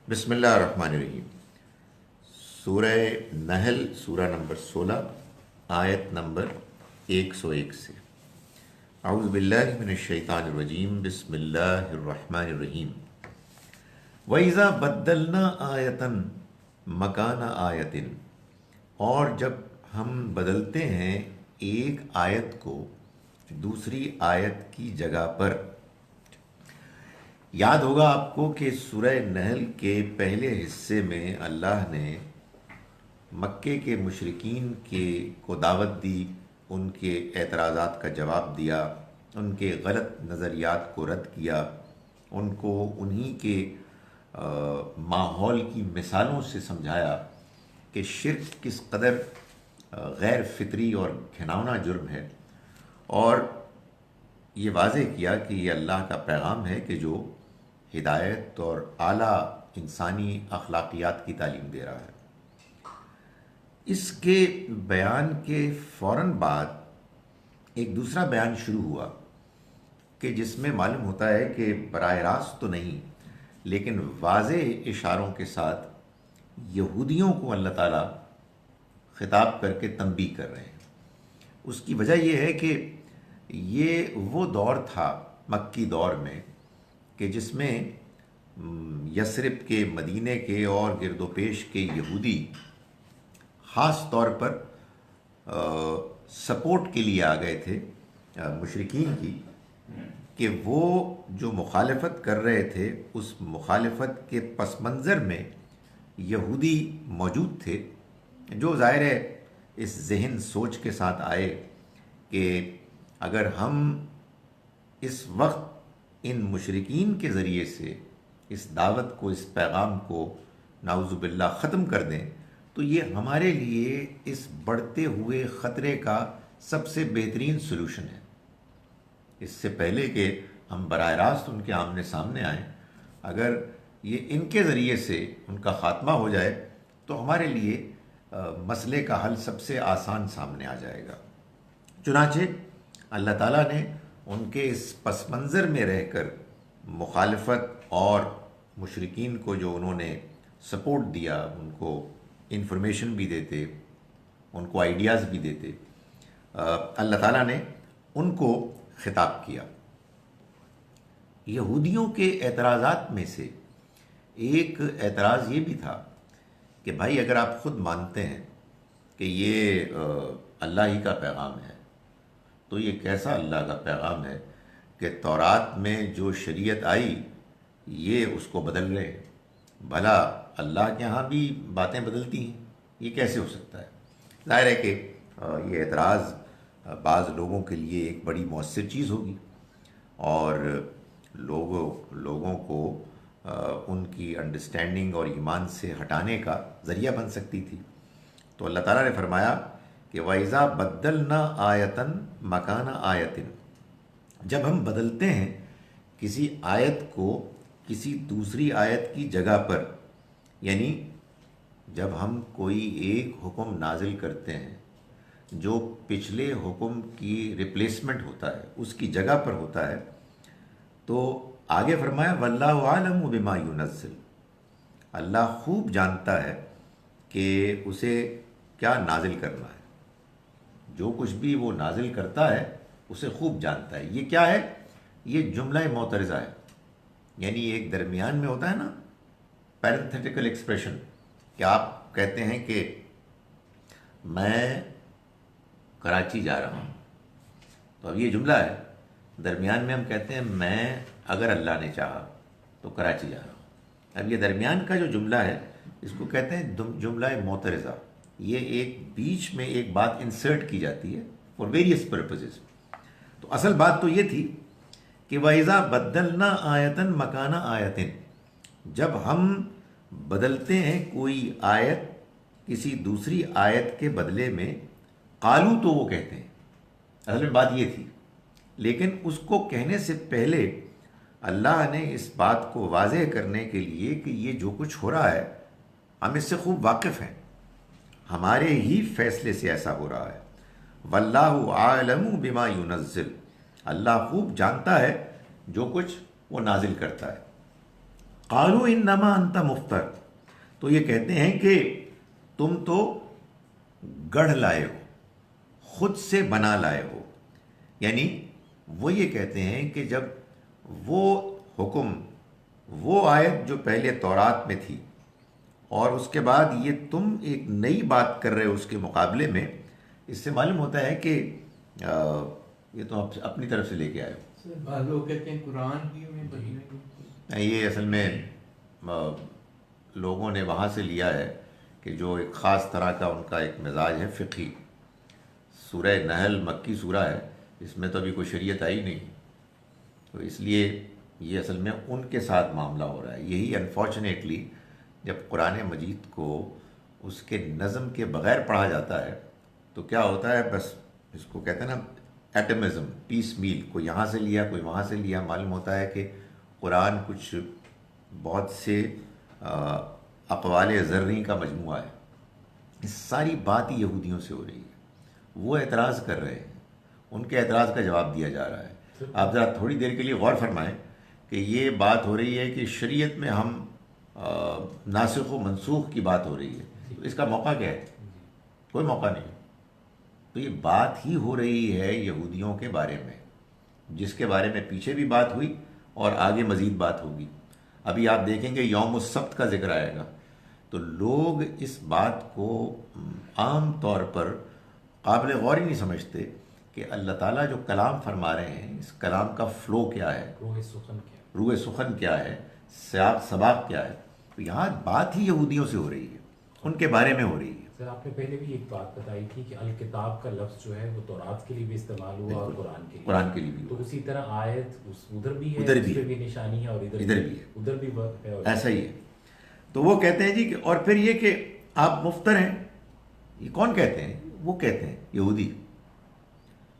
بسم اللہ الرحمن الرحیم۔ سورہ نحل، سورہ نمبر 16، آیت نمبر 101 سے۔ اعوذ باللہ من الشیطان الرجیم، بسم اللہ الرحمن الرحیم۔ وَإِذَا بَدَّلْنَا آیَةً مَكَانَ آیَةٍ، اور جب ہم بدلتے ہیں ایک آیت کو دوسری آیت کی جگہ پر۔ یاد ہوگا آپ کو کہ سورہ نحل کے پہلے حصے میں اللہ نے مکے کے مشرکین کو دعوت دی، ان کے اعتراضات کا جواب دیا، ان کے غلط نظریات کو رد کیا، ان کو انہی کے ماحول کی مثالوں سے سمجھایا کہ شرک کس قدر غیر فطری اور گھناؤنا جرم ہے، اور یہ واضح کیا کہ یہ اللہ کا پیغام ہے کہ جو ہدایت اور اعلیٰ انسانی اخلاقیات کی تعلیم دے رہا ہے۔ اس کے بیان کے فوراً بعد ایک دوسرا بیان شروع ہوا کہ جس میں معلوم ہوتا ہے کہ براہ راست تو نہیں لیکن واضح اشاروں کے ساتھ یہودیوں کو اللہ تعالیٰ خطاب کر کے تنبیہ کر رہے ہیں۔ اس کی وجہ یہ ہے کہ یہ وہ دور تھا مکی دور میں کہ جس میں یثرب کے، مدینے کے اور گرد و پیش کے یہودی خاص طور پر سپورٹ کے لیے آ گئے تھے مشرکین کی، کہ وہ جو مخالفت کر رہے تھے اس مخالفت کے پس منظر میں یہودی موجود تھے، جو ظاہر ہے اس ذہن سوچ کے ساتھ آئے کہ اگر ہم اس وقت ان مشرکین کے ذریعے سے اس دعوت کو، اس پیغام کو نعوذ باللہ ختم کر دیں تو یہ ہمارے لیے اس بڑھتے ہوئے خطرے کا سب سے بہترین سلوشن ہے۔ اس سے پہلے کہ ہم براہ راست ان کے آمنے سامنے آئیں، اگر یہ ان کے ذریعے سے ان کا خاتمہ ہو جائے تو ہمارے لیے مسئلے کا حل سب سے آسان سامنے آ جائے گا۔ چنانچہ اللہ تعالیٰ نے ان کے اس پس منظر میں رہ کر مخالفت اور مشرکین کو جو انہوں نے سپورٹ دیا، ان کو انفارمیشن بھی دیتے، ان کو آئیڈیاز بھی دیتے، اللہ تعالیٰ نے ان کو خطاب کیا۔ یہودیوں کے اعتراضات میں سے ایک اعتراض یہ بھی تھا کہ بھائی اگر آپ خود مانتے ہیں کہ یہ اللہ ہی کا پیغام ہے تو یہ کیسا اللہ کا پیغام ہے کہ تورات میں جو شریعت آئی یہ اس کو بدل رہے ہیں؟ بھلا اللہ کے ہاں بھی باتیں بدلتی ہیں، یہ کیسے ہو سکتا ہے؟ ظاہر ہے کہ یہ اعتراض بعض لوگوں کے لیے ایک بڑی مؤثر چیز ہوگی اور لوگوں کو ان کی انڈرسٹینڈنگ اور ایمان سے ہٹانے کا ذریعہ بن سکتی تھی۔ تو اللہ تعالیٰ نے فرمایا کہ وَإِذَا بَدَّلْنَا آیَةً مَكَانَ آیَةٍ، جب ہم بدلتے ہیں کسی آیت کو کسی دوسری آیت کی جگہ پر، یعنی جب ہم کوئی ایک حکم نازل کرتے ہیں جو پچھلے حکم کی ریپلیسمنٹ ہوتا ہے، اس کی جگہ پر ہوتا ہے، تو آگے فرمایا وَاللَّهُ أَعْلَمُ بِمَا يُنَزِّلُ، اللہ خوب جانتا ہے کہ اسے کیا نازل کرنا ہے، جو کچھ بھی وہ نازل کرتا ہے اسے خوب جانتا ہے۔ یہ کیا ہے؟ یہ جملہ معترضہ ہے، یعنی ایک درمیان میں ہوتا ہے نا پیرنتھیٹیکل ایکسپریشن، کہ آپ کہتے ہیں کہ میں کراچی جا رہا ہوں، تو اب یہ جملہ ہے، درمیان میں ہم کہتے ہیں میں اگر اللہ نے چاہا تو کراچی جا رہا ہوں۔ اب یہ درمیان کا جو جملہ ہے اس کو کہتے ہیں جملہ معترضہ۔ یہ ایک بیچ میں ایک بات انسرٹ کی جاتی ہے فار ویریس پرپزز۔ تو اصل بات تو یہ تھی کہ وَإِذَا بَدَّلْنَا آیَةً مَكَانَ آیَةٍ، جب ہم بدلتے ہیں کوئی آیت کسی دوسری آیت کے بدلے میں، قالو تو وہ کہتے ہیں، اصل میں بات یہ تھی، لیکن اس کو کہنے سے پہلے اللہ نے اس بات کو واضح کرنے کے لیے کہ یہ جو کچھ ہو رہا ہے ہم اس سے خوب واقف ہیں، ہمارے ہی فیصلے سے ایسا ہو رہا ہے۔ واللہ عالم بما ینزل، اللہ خوب جانتا ہے جو کچھ وہ نازل کرتا ہے۔ قالوا انما انت مفتر، تو یہ کہتے ہیں کہ تم تو گڑھ لائے ہو، خود سے بنا لائے ہو. یعنی وہ یہ کہتے ہیں کہ جب وہ حکم، وہ آیت جو پہلے تورات میں تھی، اور اس کے بعد یہ تم ایک نئی بات کر رہے ہو اس کے مقابلے میں، اس سے معلوم ہوتا ہے کہ یہ تو اپنی طرف سے لے کے آئے ہو. بعض لوگ کہتے ہیں قرآن ہی میں بدلیں. یہ اصل میں لوگوں نے وہاں سے لیا ہے کہ جو ایک خاص طرح کا ان کا ایک مزاج ہے فقہی. سورہ نحل مکی سورہ ہے، اس میں تو ابھی کوئی شریعت آئی نہیں، تو اس لیے یہ اصل میں ان کے ساتھ معاملہ ہو رہا ہے. یہی انفارچونیٹلی جب قرآن مجید کو اس کے نظم کے بغیر پڑھا جاتا ہے تو کیا ہوتا ہے، بس اس کو کہتے ہیں نا ایٹمزم، پیس میل، کوئی یہاں سے لیا کوئی وہاں سے لیا. معلوم ہوتا ہے کہ قرآن کچھ بہت سے اقوال زرعی کا مجموعہ ہے. اس ساری بات ہی یہودیوں سے ہو رہی ہے، وہ اعتراض کر رہے ہیں، ان کے اعتراض کا جواب دیا جا رہا ہے. آپ ذرا تھوڑی دیر کے لیے غور فرمائیں کہ یہ بات ہو رہی ہے کہ شریعت میں ہم ناسخ و منسوخ کی بات ہو رہی ہے، تو اس کا موقع کیا ہے؟ کوئی موقع نہیں. تو یہ بات ہی ہو رہی ہے یہودیوں کے بارے میں، جس کے بارے میں پیچھے بھی بات ہوئی اور آگے مزید بات ہوگی. ابھی آپ دیکھیں گے یوم السبت کا ذکر آئے گا، تو لوگ اس بات کو عام طور پر قابل غور ہی نہیں سمجھتے کہ اللہ تعالیٰ جو کلام فرما رہے ہیں، اس کلام کا فلو کیا ہے، روح سخن کیا ہے، سیاق سباق کیا ہے. تو یہاں بات ہی یہودیوں سے ہو رہی ہے، ان کے بارے میں ہو رہی ہے. سر آپ نے پہلے بھی ایک بات بتائی تھی کہ الکتاب کا لفظ جو ہے وہ تورات کے لیے بھی استعمال ہوا اور قرآن کے لیے بھی. تو اسی طرح آیت ادھر بھی ہے، اس پہ بھی نشانی ہے، اور ادھر بھی ہے، ادھر بھی ہے، ایسا ہی ہے. تو وہ کہتے ہیں جی کہ، اور پھر یہ کہ آپ مفتر ہیں. یہ کون کہتے ہیں؟ وہ کہتے ہیں یہودی.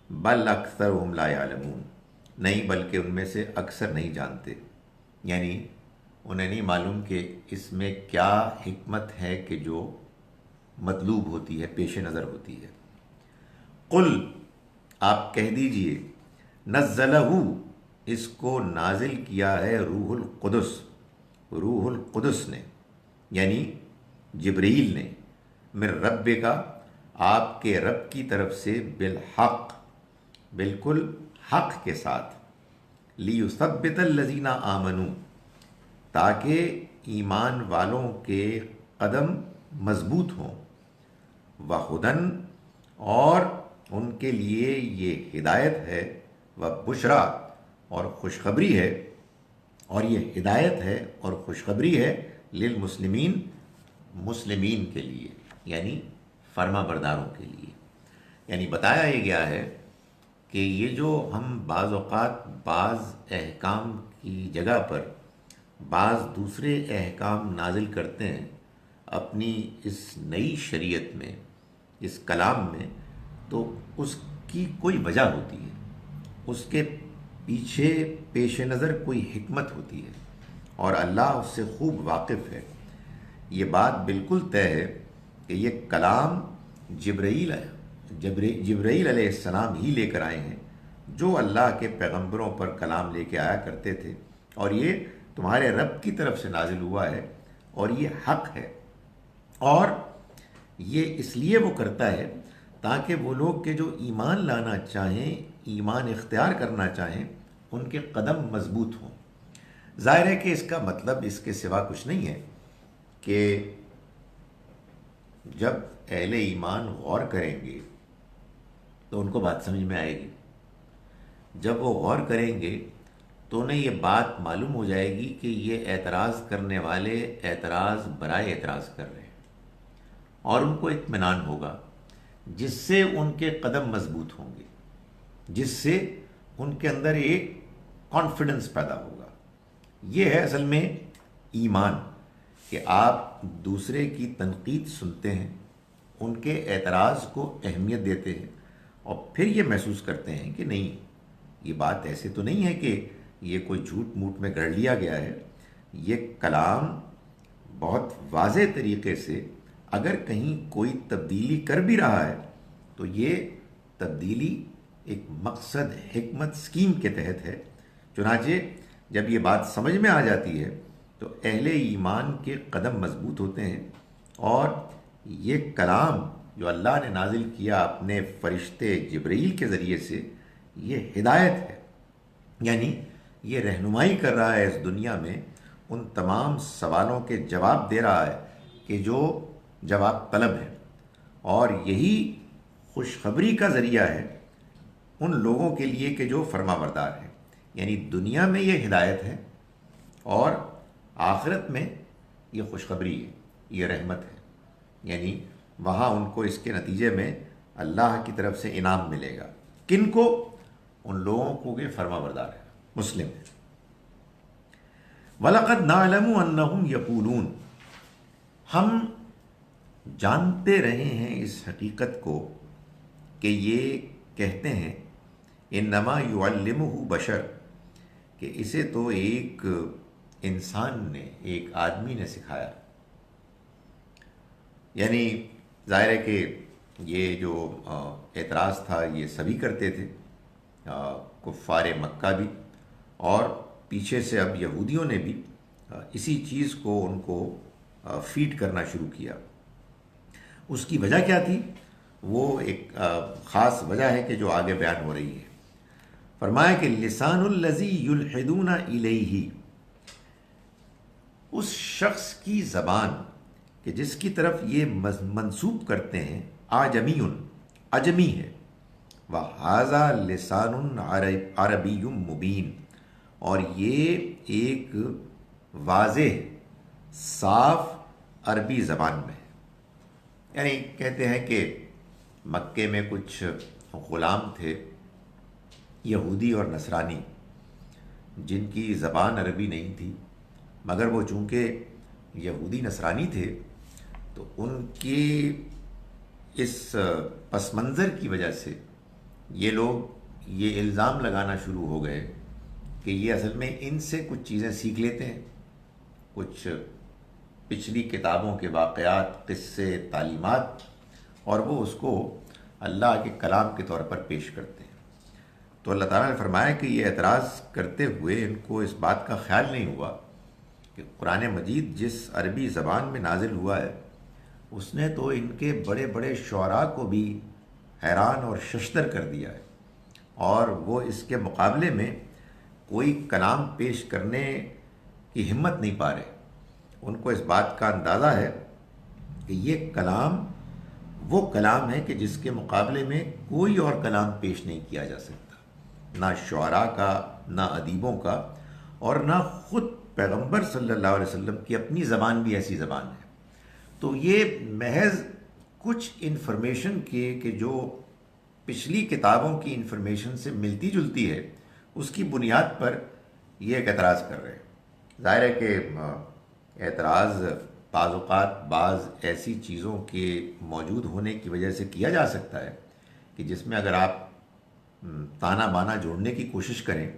بل اکثرهم لا یعلمون، نہیں بلکہ ان میں سے اکثر نہیں جانتے. یعنی انہیں نہیں معلوم کہ اس میں کیا حکمت ہے کہ جو مطلوب ہوتی ہے، پیش نظر ہوتی ہے. قل، آپ کہہ دیجئے، نزلہ، اس کو نازل کیا ہے روح القدس، روح القدس نے، یعنی جبرائیل نے، من رب کا، آپ کے رب کی طرف سے، بالحق، بالکل حق کے ساتھ، لیثبت الذین آمنوا، تاکہ ایمان والوں کے قدم مضبوط ہوں، وہدن، اور ان کے لیے یہ ہدایت ہے، وبشرا، اور خوشخبری ہے، اور یہ ہدایت ہے اور خوشخبری ہے، للمسلمین، مسلمین کے لیے، یعنی فرما برداروں کے لیے. یعنی بتایا یہ گیا ہے کہ یہ جو ہم بعض اوقات بعض احکام کی جگہ پر بعض دوسرے احکام نازل کرتے ہیں اپنی اس نئی شریعت میں، اس کلام میں، تو اس کی کوئی وجہ ہوتی ہے، اس کے پیچھے پیش نظر کوئی حکمت ہوتی ہے، اور اللہ اس سے خوب واقف ہے. یہ بات بالکل طے ہے کہ یہ کلام جبرائیل علیہ السلام ہی لے کر آئے ہیں، جو اللہ کے پیغمبروں پر کلام لے کے آیا کرتے تھے، اور یہ تمہارے رب کی طرف سے نازل ہوا ہے، اور یہ حق ہے. اور یہ اس لیے وہ کرتا ہے تاکہ وہ لوگ کہ جو ایمان لانا چاہیں، ایمان اختیار کرنا چاہیں، ان کے قدم مضبوط ہوں. ظاہر ہے کہ اس کا مطلب اس کے سوا کچھ نہیں ہے کہ جب اہل ایمان غور کریں گے تو ان کو بات سمجھ میں آئے گی. جب وہ غور کریں گے تو انہیں یہ بات معلوم ہو جائے گی کہ یہ اعتراض کرنے والے اعتراض برائے اعتراض کر رہے ہیں، اور ان کو اطمینان ہوگا، جس سے ان کے قدم مضبوط ہوں گے، جس سے ان کے اندر ایک کانفیڈنس پیدا ہوگا. یہ ہے اصل میں ایمان، کہ آپ دوسرے کی تنقید سنتے ہیں، ان کے اعتراض کو اہمیت دیتے ہیں، اور پھر یہ محسوس کرتے ہیں کہ نہیں، یہ بات ایسے تو نہیں ہے کہ یہ کوئی جھوٹ موٹ میں گڑھ لیا گیا ہے. یہ کلام بہت واضح طریقے سے اگر کہیں کوئی تبدیلی کر بھی رہا ہے تو یہ تبدیلی ایک مقصد، حکمت، اسکیم کے تحت ہے. چنانچہ جب یہ بات سمجھ میں آ جاتی ہے تو اہل ایمان کے قدم مضبوط ہوتے ہیں، اور یہ کلام جو اللہ نے نازل کیا اپنے فرشتے جبرائیل کے ذریعے سے، یہ ہدایت ہے، یعنی یہ رہنمائی کر رہا ہے اس دنیا میں، ان تمام سوالوں کے جواب دے رہا ہے کہ جو جواب طلب ہے، اور یہی خوشخبری کا ذریعہ ہے ان لوگوں کے لیے کہ جو فرما بردار ہیں. یعنی دنیا میں یہ ہدایت ہے، اور آخرت میں یہ خوشخبری ہے، یہ رحمت ہے. یعنی وہاں ان کو اس کے نتیجے میں اللہ کی طرف سے انعام ملے گا. کن کو؟ ان لوگوں کو کہ فرما بردار ہے. مسلم ہے. وَلَقَدْ نَعْلَمُ أَنَّهُمْ يَقُولُونَ، ہم جانتے رہے ہیں اس حقیقت کو کہ یہ کہتے ہیں انما يعلمه بشر، کہ اسے تو ایک انسان نے، ایک آدمی نے سکھایا. یعنی ظاہر ہے کہ یہ جو اعتراض تھا یہ سبھی کرتے تھے، کفار مکہ بھی، اور پیچھے سے اب یہودیوں نے بھی اسی چیز کو ان کو فیڈ کرنا شروع کیا. اس کی وجہ کیا تھی؟ وہ ایک خاص وجہ ہے کہ جو آگے بیان ہو رہی ہے. فرمایا کہ لسان الذی یلحدون الیہ، اس شخص کی زبان کہ جس کی طرف یہ منسوب کرتے ہیں، اعجمی، عجمی ہے. وَهَذَا لِسَانٌ عَرَبِيٌّ مُبِينٌ، اور یہ ایک واضح صاف عربی زبان میں ہے. یعنی کہتے ہیں کہ مکے میں کچھ غلام تھے، یہودی اور نصرانی، جن کی زبان عربی نہیں تھی، مگر وہ چونکہ یہودی نصرانی تھے تو ان کی اس پس منظر کی وجہ سے یہ لوگ یہ الزام لگانا شروع ہو گئے کہ یہ اصل میں ان سے کچھ چیزیں سیکھ لیتے ہیں، کچھ پچھلی کتابوں کے واقعات، قصے، تعلیمات، اور وہ اس کو اللہ کے کلام کے طور پر پیش کرتے ہیں. تو اللہ تعالیٰ نے فرمایا کہ یہ اعتراض کرتے ہوئے ان کو اس بات کا خیال نہیں ہوا کہ قرآن مجید جس عربی زبان میں نازل ہوا ہے اس نے تو ان کے بڑے بڑے شعراء کو بھی حیران اور ششدر کر دیا ہے، اور وہ اس کے مقابلے میں کوئی کلام پیش کرنے کی ہمت نہیں پا رہے. ان کو اس بات کا اندازہ ہے کہ یہ کلام وہ کلام ہے کہ جس کے مقابلے میں کوئی اور کلام پیش نہیں کیا جا سکتا، نہ شعراء کا، نہ ادیبوں کا، اور نہ خود پیغمبر صلی اللہ علیہ وسلم کی اپنی زبان بھی ایسی زبان ہے. تو یہ محض کچھ انفارمیشن کہ جو پچھلی کتابوں کی انفارمیشن سے ملتی جلتی ہے، اس کی بنیاد پر یہ ایک اعتراض کر رہے ہیں. ظاہر ہے کہ اعتراض بعض اوقات بعض ایسی چیزوں کے موجود ہونے کی وجہ سے کیا جا سکتا ہے کہ جس میں اگر آپ تانا بانا جوڑنے کی کوشش کریں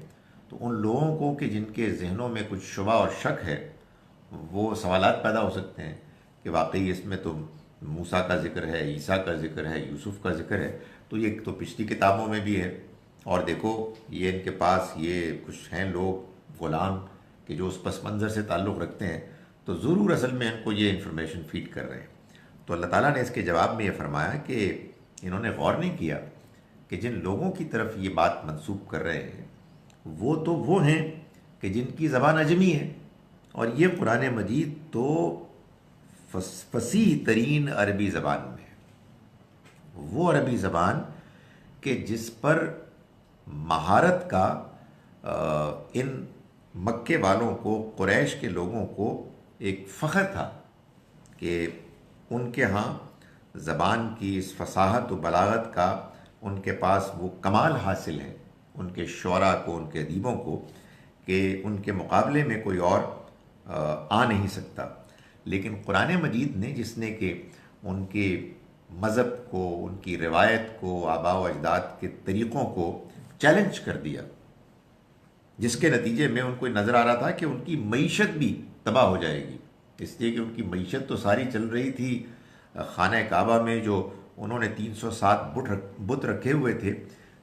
تو ان لوگوں کو کہ جن کے ذہنوں میں کچھ شبہ اور شک ہے، وہ سوالات پیدا ہو سکتے ہیں کہ واقعی اس میں تو موسیٰ کا ذکر ہے، عیسیٰ کا ذکر ہے، یوسف کا ذکر ہے، تو یہ تو پچھلی کتابوں میں بھی ہے، اور دیکھو یہ ان کے پاس یہ کچھ ہیں لوگ غلام کہ جو اس پس منظر سے تعلق رکھتے ہیں، تو ضرور اصل میں ان کو یہ انفارمیشن فیڈ کر رہے ہیں. تو اللہ تعالیٰ نے اس کے جواب میں یہ فرمایا کہ انہوں نے غور نہیں کیا کہ جن لوگوں کی طرف یہ بات منسوب کر رہے ہیں وہ تو وہ ہیں کہ جن کی زبان عجمی ہے، اور یہ قرآن مجید تو فصیح ترین عربی زبان میں ہے. وہ عربی زبان کہ جس پر مہارت کا ان مکے والوں کو، قریش کے لوگوں کو ایک فخر تھا کہ ان کے ہاں زبان کی اس فصاحت و بلاغت کا ان کے پاس وہ کمال حاصل ہے، ان کے شعراء کو، ان کے ادیبوں کو، کہ ان کے مقابلے میں کوئی اور آ نہیں سکتا. لیکن قرآن مجید نے، جس نے کہ ان کے مذہب کو، ان کی روایت کو، آباء و اجداد کے طریقوں کو چیلنج کر دیا، جس کے نتیجے میں ان کو نظر آ رہا تھا کہ ان کی معیشت بھی تباہ ہو جائے گی، اس لیے کہ ان کی معیشت تو ساری چل رہی تھی خانہ کعبہ میں، جو انہوں نے 307 بت رکھے ہوئے تھے،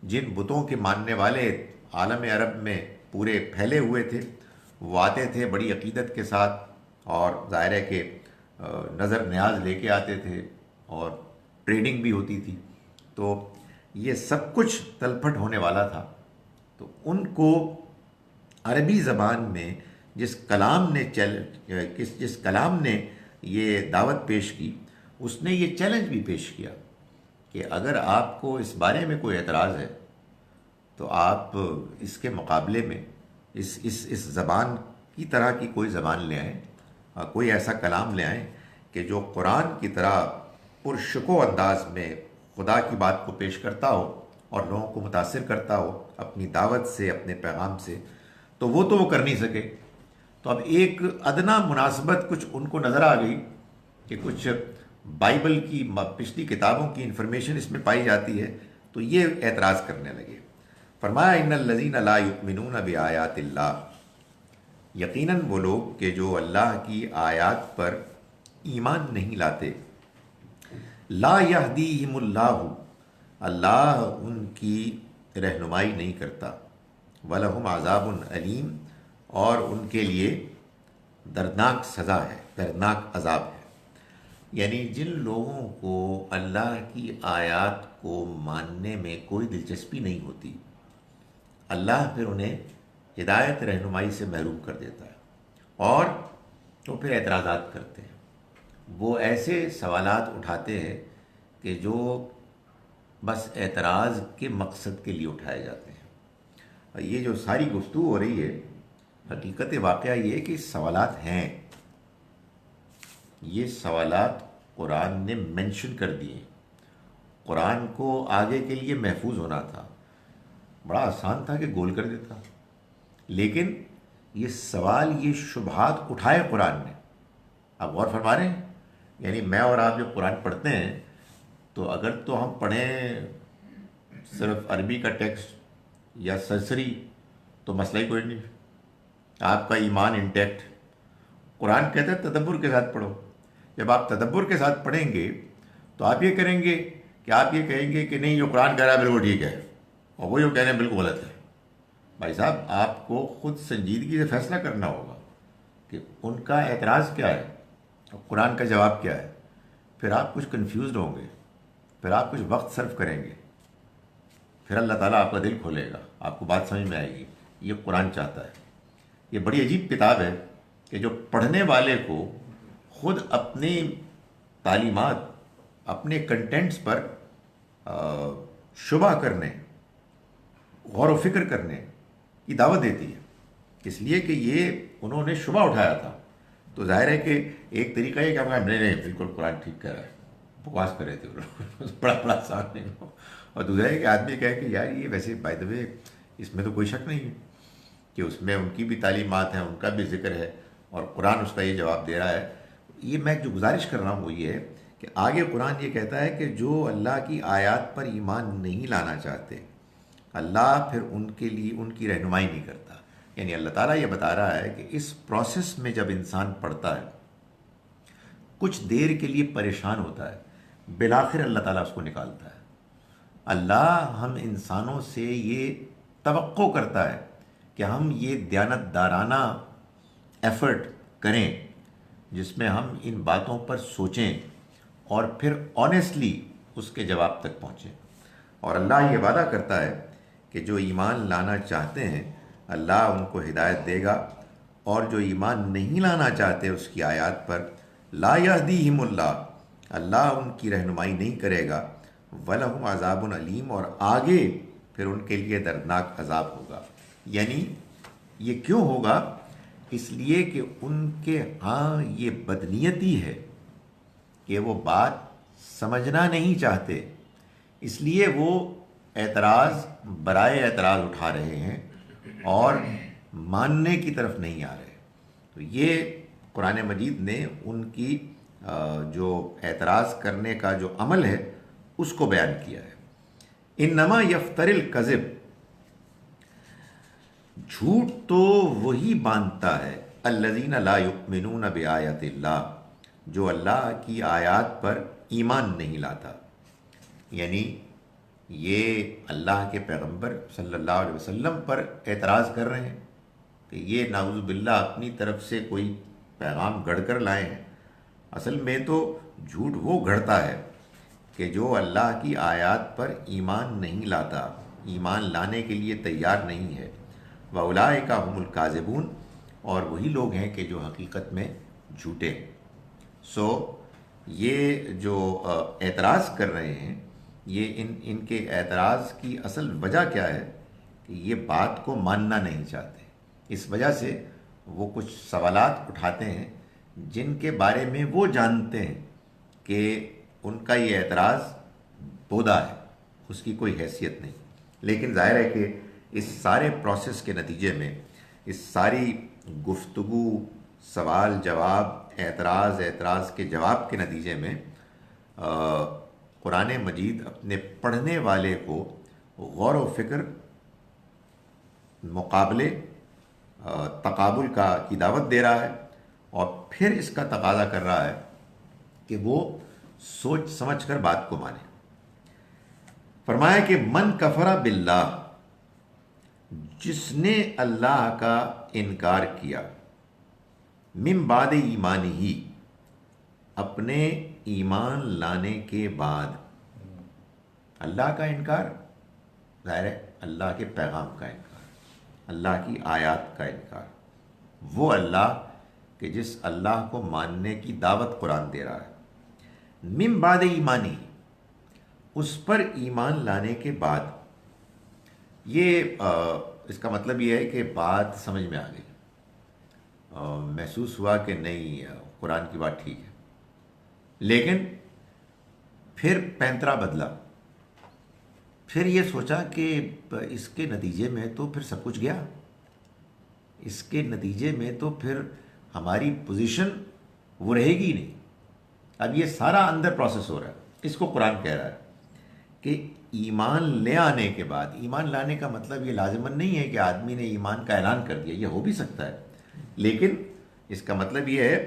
جن بتوں کے ماننے والے عالم عرب میں پورے پھیلے ہوئے تھے. وہ آتے تھے بڑی عقیدت کے ساتھ، اور ظاہر ہے کہ نظر نیاز لے کے آتے تھے، اور ٹریڈنگ بھی ہوتی تھی، تو یہ سب کچھ تلپٹ ہونے والا تھا۔ تو ان کو عربی زبان میں جس کلام نے یہ دعوت پیش کی، اس نے یہ چیلنج بھی پیش کیا کہ اگر آپ کو اس بارے میں کوئی اعتراض ہے تو آپ اس کے مقابلے میں اس زبان کی طرح کی کوئی زبان لے آئیں، کوئی ایسا کلام لے آئیں کہ جو قرآن کی طرح پرشکو انداز میں خدا کی بات کو پیش کرتا ہو اور لوگوں کو متاثر کرتا ہو اپنی دعوت سے، اپنے پیغام سے۔ تو وہ کر نہیں سکے، تو اب ایک ادنا مناسبت کچھ ان کو نظر آ گئی کہ کچھ بائبل کی پچھلی کتابوں کی انفارمیشن اس میں پائی جاتی ہے، تو یہ اعتراض کرنے لگے۔ فرمایا ان الذین لا یؤمنون بآیات اللہ، یقیناً وہ لوگ کہ جو اللہ کی آیات پر ایمان نہیں لاتے، لا یہدیہم اللہ، اللہ ان کی رہنمائی نہیں کرتا، وَلَهُمْ عَذَابٌ علیم، اور ان کے لیے دردناک سزا ہے، دردناک عذاب ہے۔ یعنی جن لوگوں کو اللہ کی آیات کو ماننے میں کوئی دلچسپی نہیں ہوتی، اللہ پھر انہیں ہدایت رہنمائی سے محروم کر دیتا ہے، اور تو پھر اعتراضات کرتے ہیں، وہ ایسے سوالات اٹھاتے ہیں کہ جو بس اعتراض کے مقصد کے لیے اٹھائے جاتے ہیں۔ اور یہ جو ساری گفتگو ہو رہی ہے، حقیقت واقعہ یہ ہے کہ سوالات ہیں، یہ سوالات قرآن نے منشن کر دیے۔ قرآن کو آگے کے لیے محفوظ ہونا تھا، بڑا آسان تھا کہ گول کر دیتا، لیکن یہ سوال، یہ شبہات اٹھائے قرآن نے۔ آپ غور فرما رہے ہیں؟ یعنی میں اور آپ جو قرآن پڑھتے ہیں، تو اگر تو ہم پڑھیں صرف عربی کا ٹیکسٹ یا سرسری تو مسئلہ ہی کوئی نہیں، آپ کا ایمان انٹیکٹ۔ قرآن کہتا ہے تدبر کے ساتھ پڑھو۔ جب آپ تدبر کے ساتھ پڑھیں گے تو آپ یہ کریں گے کہ آپ یہ کہیں گے کہ نہیں، جو قرآن کہہ رہا ہے بالکل ٹھیک ہے، اور وہ جو کہہ رہے ہیں بالکل غلط ہے۔ بھائی صاحب، آپ کو خود سنجیدگی سے فیصلہ کرنا ہوگا کہ ان کا اعتراض کیا ہے اور قرآن کا جواب کیا ہے۔ پھر آپ کچھ کنفیوزڈ ہوں گے، پھر آپ کچھ وقت صرف کریں گے، پھر اللہ تعالیٰ آپ کا دل کھولے گا، آپ کو بات سمجھ میں آئے گی۔ یہ قرآن چاہتا ہے۔ یہ بڑی عجیب کتاب ہے کہ جو پڑھنے والے کو خود اپنی تعلیمات، اپنے کنٹینٹس پر شبہ کرنے، غور و فکر کرنے کی دعوت دیتی ہے، اس لیے کہ یہ انہوں نے شبہ اٹھایا تھا۔ تو ظاہر ہے کہ ایک طریقہ یہ کہ ہم کہا نہیں بالکل قرآن ٹھیک کہہ رہا ہے، بکواس کر رہے تھے، بڑا آسان نہیں ہو۔ اور دوسرا ہے کہ آدمی کہے کہ یار یہ ویسے بائی دا وے اس میں تو کوئی شک نہیں ہے کہ اس میں ان کی بھی تعلیمات ہیں، ان کا بھی ذکر ہے، اور قرآن اس کا یہ جواب دے رہا ہے۔ یہ میں جو گزارش کر رہا ہوں وہ یہ ہے کہ آگے قرآن یہ کہتا ہے کہ جو اللہ کی آیات پر ایمان نہیں لانا چاہتے، اللہ پھر ان کے لیے ان کی رہنمائی نہیں کرتا۔ یعنی اللہ تعالیٰ یہ بتا رہا ہے کہ اس پروسیس میں جب انسان پڑھتا ہے، کچھ دیر کے لیے پریشان ہوتا ہے، بالآخر اللہ تعالیٰ اس کو نکالتا ہے۔ اللہ ہم انسانوں سے یہ توقع کرتا ہے کہ ہم یہ دیانت دارانہ ایفرٹ کریں جس میں ہم ان باتوں پر سوچیں اور پھر آنیسٹلی اس کے جواب تک پہنچیں۔ اور اللہ یہ وعدہ کرتا ہے کہ جو ایمان لانا چاہتے ہیں اللہ ان کو ہدایت دے گا، اور جو ایمان نہیں لانا چاہتے اس کی آیات پر، لا یہدیہم اللہ، اللہ ان کی رہنمائی نہیں کرے گا، وَلَهُمْ عَذَابٌ علیم، اور آگے پھر ان کے لیے دردناک عذاب ہوگا۔ یعنی یہ کیوں ہوگا؟ اس لیے کہ ان کے ہاں یہ بدنیتی ہے کہ وہ بات سمجھنا نہیں چاہتے، اس لیے وہ اعتراض برائے اعتراض اٹھا رہے ہیں اور ماننے کی طرف نہیں آ رہے۔ تو یہ قرآن مجید نے ان کی جو اعتراض کرنے کا جو عمل ہے اس کو بیان کیا ہے۔ انما یفتر الکذب، جھوٹ تو وہی باندھتا ہے، الذین لا یؤمنون بآیات اللہ، جو اللہ کی آیات پر ایمان نہیں لاتا۔ یعنی یہ اللہ کے پیغمبر صلی اللہ علیہ وسلم پر اعتراض کر رہے ہیں، کہ یہ نعوذ باللہ اپنی طرف سے کوئی پیغام گڑھ کر لائے ہیں. اصل میں تو جھوٹ وہ گھڑتا ہے کہ جو اللہ کی آیات پر ایمان نہیں لاتا، ایمان لانے کے لیے تیار نہیں ہے. وَأُولَٰئِکَ هُمُ الْكَاذِبُونَ، اور وہی لوگ ہیں کہ جو حقیقت میں جھوٹے ہیں. سو یہ جو اعتراض کر رہے ہیں، یہ ان کے اعتراض کی اصل وجہ کیا ہے کہ یہ بات کو ماننا نہیں چاہتے. اس وجہ سے وہ کچھ سوالات اٹھاتے ہیں جن کے بارے میں وہ جانتے ہیں کہ ان کا یہ اعتراض بودا ہے، اس کی کوئی حیثیت نہیں. لیکن ظاہر ہے کہ اس سارے پروسیس کے نتیجے میں، اس ساری گفتگو، سوال جواب، اعتراض کے جواب کے نتیجے میں قرآن مجید اپنے پڑھنے والے کو غور و فکر، مقابلے، تقابل کی دعوت دے رہا ہے، اور پھر اس کا تقاضا کر رہا ہے کہ وہ سوچ سمجھ کر بات کو مانے. فرمایا کہ من کفر باللہ، جس نے اللہ کا انکار کیا، من بعد ایمانہ، اپنے ایمان لانے کے بعد. اللہ کا انکار ظاہر ہے اللہ کے پیغام کا انکار، اللہ کی آیات کا انکار. وہ اللہ کہ جس اللہ کو ماننے کی دعوت قرآن دے رہا ہے. من بعد ایمانی، اس پر ایمان لانے کے بعد. یہ اس کا مطلب یہ ہے کہ بات سمجھ میں آ گئی، محسوس ہوا کہ نہیں قرآن کی بات ٹھیک ہے، لیکن پھر پینترا بدلا. پھر یہ سوچا کہ اس کے نتیجے میں تو پھر سب کچھ گیا، اس کے نتیجے میں تو پھر ہماری پوزیشن وہ رہے گی نہیں. اب یہ سارا اندر پروسیس ہو رہا ہے. اس کو قرآن کہہ رہا ہے کہ ایمان لے آنے کے بعد، ایمان لانے کا مطلب یہ لازماً نہیں ہے کہ آدمی نے ایمان کا اعلان کر دیا، یہ ہو بھی سکتا ہے، لیکن اس کا مطلب یہ ہے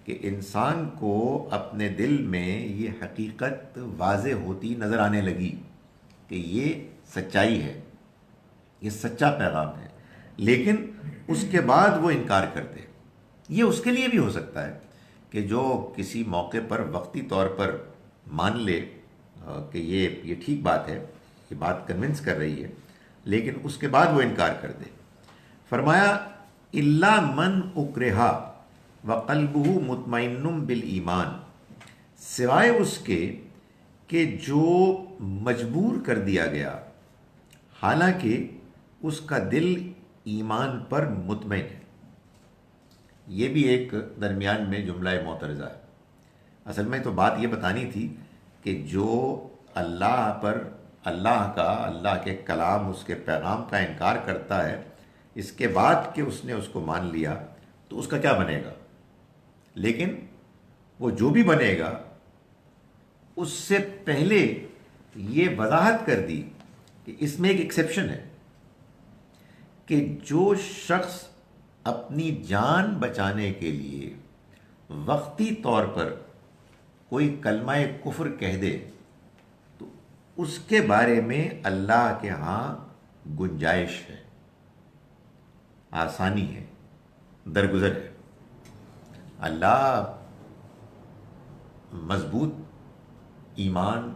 کہ انسان کو اپنے دل میں یہ حقیقت واضح ہوتی نظر آنے لگی کہ یہ سچائی ہے، یہ سچا پیغام ہے، لیکن اس کے بعد وہ انکار کر دے. یہ اس کے لیے بھی ہو سکتا ہے کہ جو کسی موقع پر وقتی طور پر مان لے کہ یہ ٹھیک بات ہے، یہ بات کنونس کر رہی ہے، لیکن اس کے بعد وہ انکار کر دے. فرمایا الا من اکرہا وقلبہ مطمئن بالایمان، سوائے اس کے کہ جو مجبور کر دیا گیا حالانکہ اس کا دل ایمان پر مطمئن ہے. یہ بھی ایک درمیان میں جملہ معترضہ ہے. اصل میں تو بات یہ بتانی تھی کہ جو اللہ پر، اللہ کے کلام، اس کے پیغام کا انکار کرتا ہے، اس کے بعد کہ اس نے اس کو مان لیا تو اس کا کیا بنے گا. لیکن وہ جو بھی بنے گا اس سے پہلے یہ وضاحت کر دی کہ اس میں ایک ایکسیپشن ہے کہ جو شخص اپنی جان بچانے کے لیے وقتی طور پر کوئی کلمہ کفر کہہ دے تو اس کے بارے میں اللہ کے ہاں گنجائش ہے، آسانی ہے، درگزر ہے. اللہ مضبوط ایمان،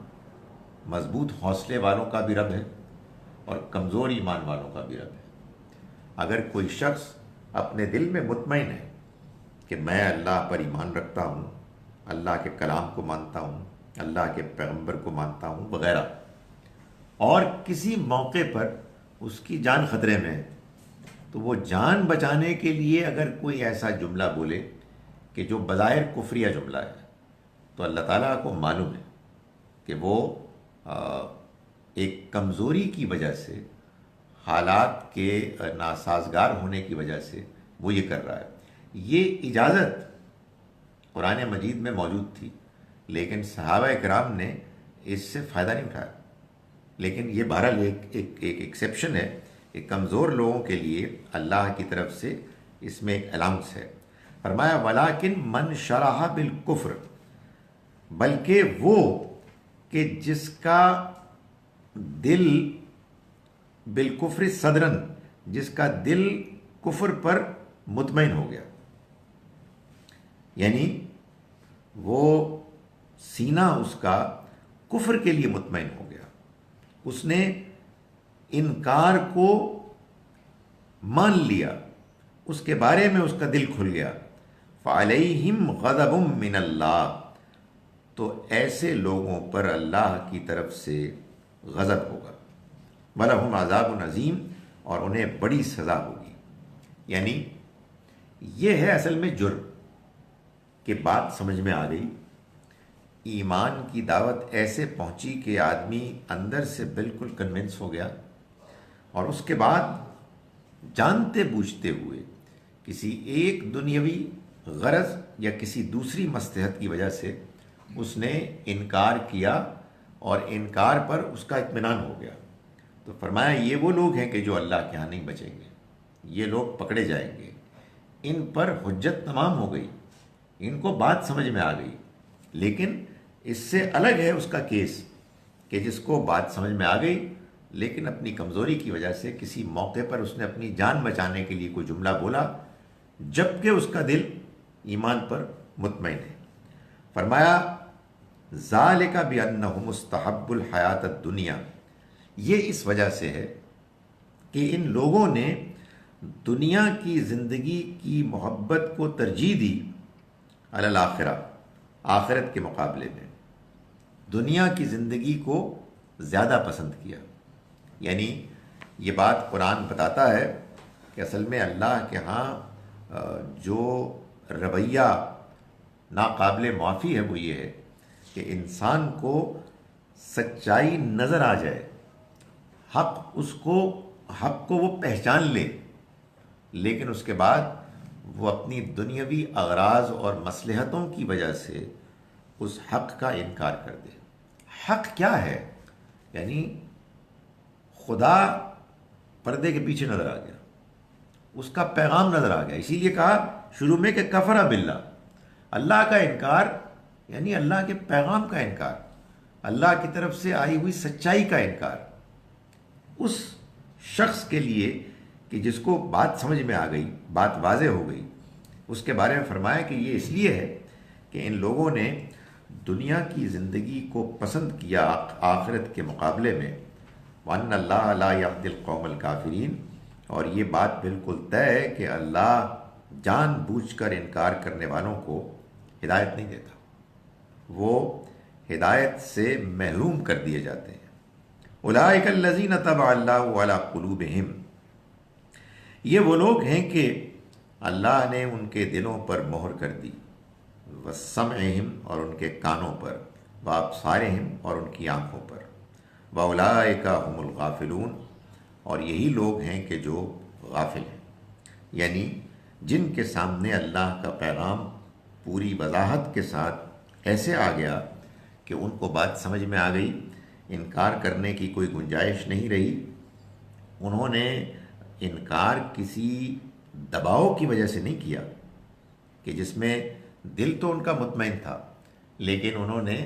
مضبوط حوصلے والوں کا بھی رب ہے اور کمزور ایمان والوں کا بھی رب ہے. اگر کوئی شخص اپنے دل میں مطمئن ہے کہ میں اللہ پر ایمان رکھتا ہوں، اللہ کے کلام کو مانتا ہوں، اللہ کے پیغمبر کو مانتا ہوں وغیرہ، اور کسی موقع پر اس کی جان خطرے میں ہے، تو وہ جان بچانے کے لیے اگر کوئی ایسا جملہ بولے کہ جو بظاہر کفریہ جملہ ہے، تو اللہ تعالیٰ کو معلوم ہے کہ وہ ایک کمزوری کی وجہ سے، حالات کے ناسازگار ہونے کی وجہ سے وہ یہ کر رہا ہے. یہ اجازت قرآن مجید میں موجود تھی، لیکن صحابہ کرام نے اس سے فائدہ نہیں اٹھایا. لیکن یہ بہرحال ایک ایکسیپشن ہے، ایک کمزور لوگوں کے لیے اللہ کی طرف سے اس میں ایک الاؤنس ہے. فرمایا ولیکن من شرح بالکفر، بلکہ وہ کہ جس کا دل بالکفر صدرن، جس کا دل کفر پر مطمئن ہو گیا، یعنی وہ سینہ اس کا کفر کے لیے مطمئن ہو گیا، اس نے انکار کو مان لیا، اس کے بارے میں اس کا دل کھل گیا۔ فعلیہم غضب من اللہ، تو ایسے لوگوں پر اللہ کی طرف سے غضب ہوگا، وَلَهُمْ عَذَابٌ عَظِيمٌ، اور انہیں بڑی سزا ہوگی۔ یعنی یہ ہے اصل میں جرم، کہ بات سمجھ میں آ گئی، ایمان کی دعوت ایسے پہنچی کہ آدمی اندر سے بالکل کنونس ہو گیا، اور اس کے بعد جانتے بوجھتے ہوئے کسی ایک دنیاوی غرض یا کسی دوسری مصلحت کی وجہ سے اس نے انکار کیا، اور انکار پر اس کا اطمینان ہو گیا۔ تو فرمایا یہ وہ لوگ ہیں کہ جو اللہ کے ہاں نہیں بچیں گے، یہ لوگ پکڑے جائیں گے، ان پر حجت تمام ہو گئی، ان کو بات سمجھ میں آ گئی۔ لیکن اس سے الگ ہے اس کا کیس کہ جس کو بات سمجھ میں آ گئی لیکن اپنی کمزوری کی وجہ سے کسی موقع پر اس نے اپنی جان بچانے کے لیے کوئی جملہ بولا، جبکہ اس کا دل ایمان پر مطمئن ہے۔ فرمایا ذالک بانہم مستحب الحیات الدنیا، یہ اس وجہ سے ہے کہ ان لوگوں نے دنیا کی زندگی کی محبت کو ترجیح دی علی الآخرہ، آخرت کے مقابلے میں دنیا کی زندگی کو زیادہ پسند کیا۔ یعنی یہ بات قرآن بتاتا ہے کہ اصل میں اللہ کے ہاں جو رویہ ناقابل معافی ہے وہ یہ ہے کہ انسان کو سچائی نظر آ جائے، حق کو وہ پہچان لے، لیکن اس کے بعد وہ اپنی دنیاوی اغراض اور مصلحتوں کی وجہ سے اس حق کا انکار کر دے۔ حق کیا ہے؟ یعنی خدا پردے کے پیچھے نظر آ گیا، اس کا پیغام نظر آ گیا۔ اسی لیے کہا شروع میں کہ کفر باللہ، اللہ کا انکار یعنی اللہ کے پیغام کا انکار، اللہ کی طرف سے آئی ہوئی سچائی کا انکار۔ اس شخص کے لیے کہ جس کو بات سمجھ میں آ گئی، بات واضح ہو گئی، اس کے بارے میں فرمایا کہ یہ اس لیے ہے کہ ان لوگوں نے دنیا کی زندگی کو پسند کیا آخرت کے مقابلے میں، وَأَنَّ اللَّهَ لَا يَهْدِي الْقَوْمَ الْكَافِرِينَ، اور یہ بات بالکل طے ہے کہ اللہ جان بوجھ کر انکار کرنے والوں کو ہدایت نہیں دیتا، وہ ہدایت سے محروم کر دیے جاتے ہیں۔ اولئک الذین طبع اللہ علی قلوبہم، یہ وہ لوگ ہیں کہ اللہ نے ان کے دلوں پر مہر کر دی، وسمعہم، اور ان کے کانوں پر، وابصارہم، اور ان کی آنکھوں پر، واولئک هم الغافلون، اور یہی لوگ ہیں کہ جو غافل ہیں، یعنی جن کے سامنے اللہ کا پیغام پوری وضاحت کے ساتھ ایسے آ گیا کہ ان کو بات سمجھ میں آ گئی، انکار کرنے کی کوئی گنجائش نہیں رہی۔ انہوں نے انکار کسی دباؤ کی وجہ سے نہیں کیا کہ جس میں دل تو ان کا مطمئن تھا، لیکن انہوں نے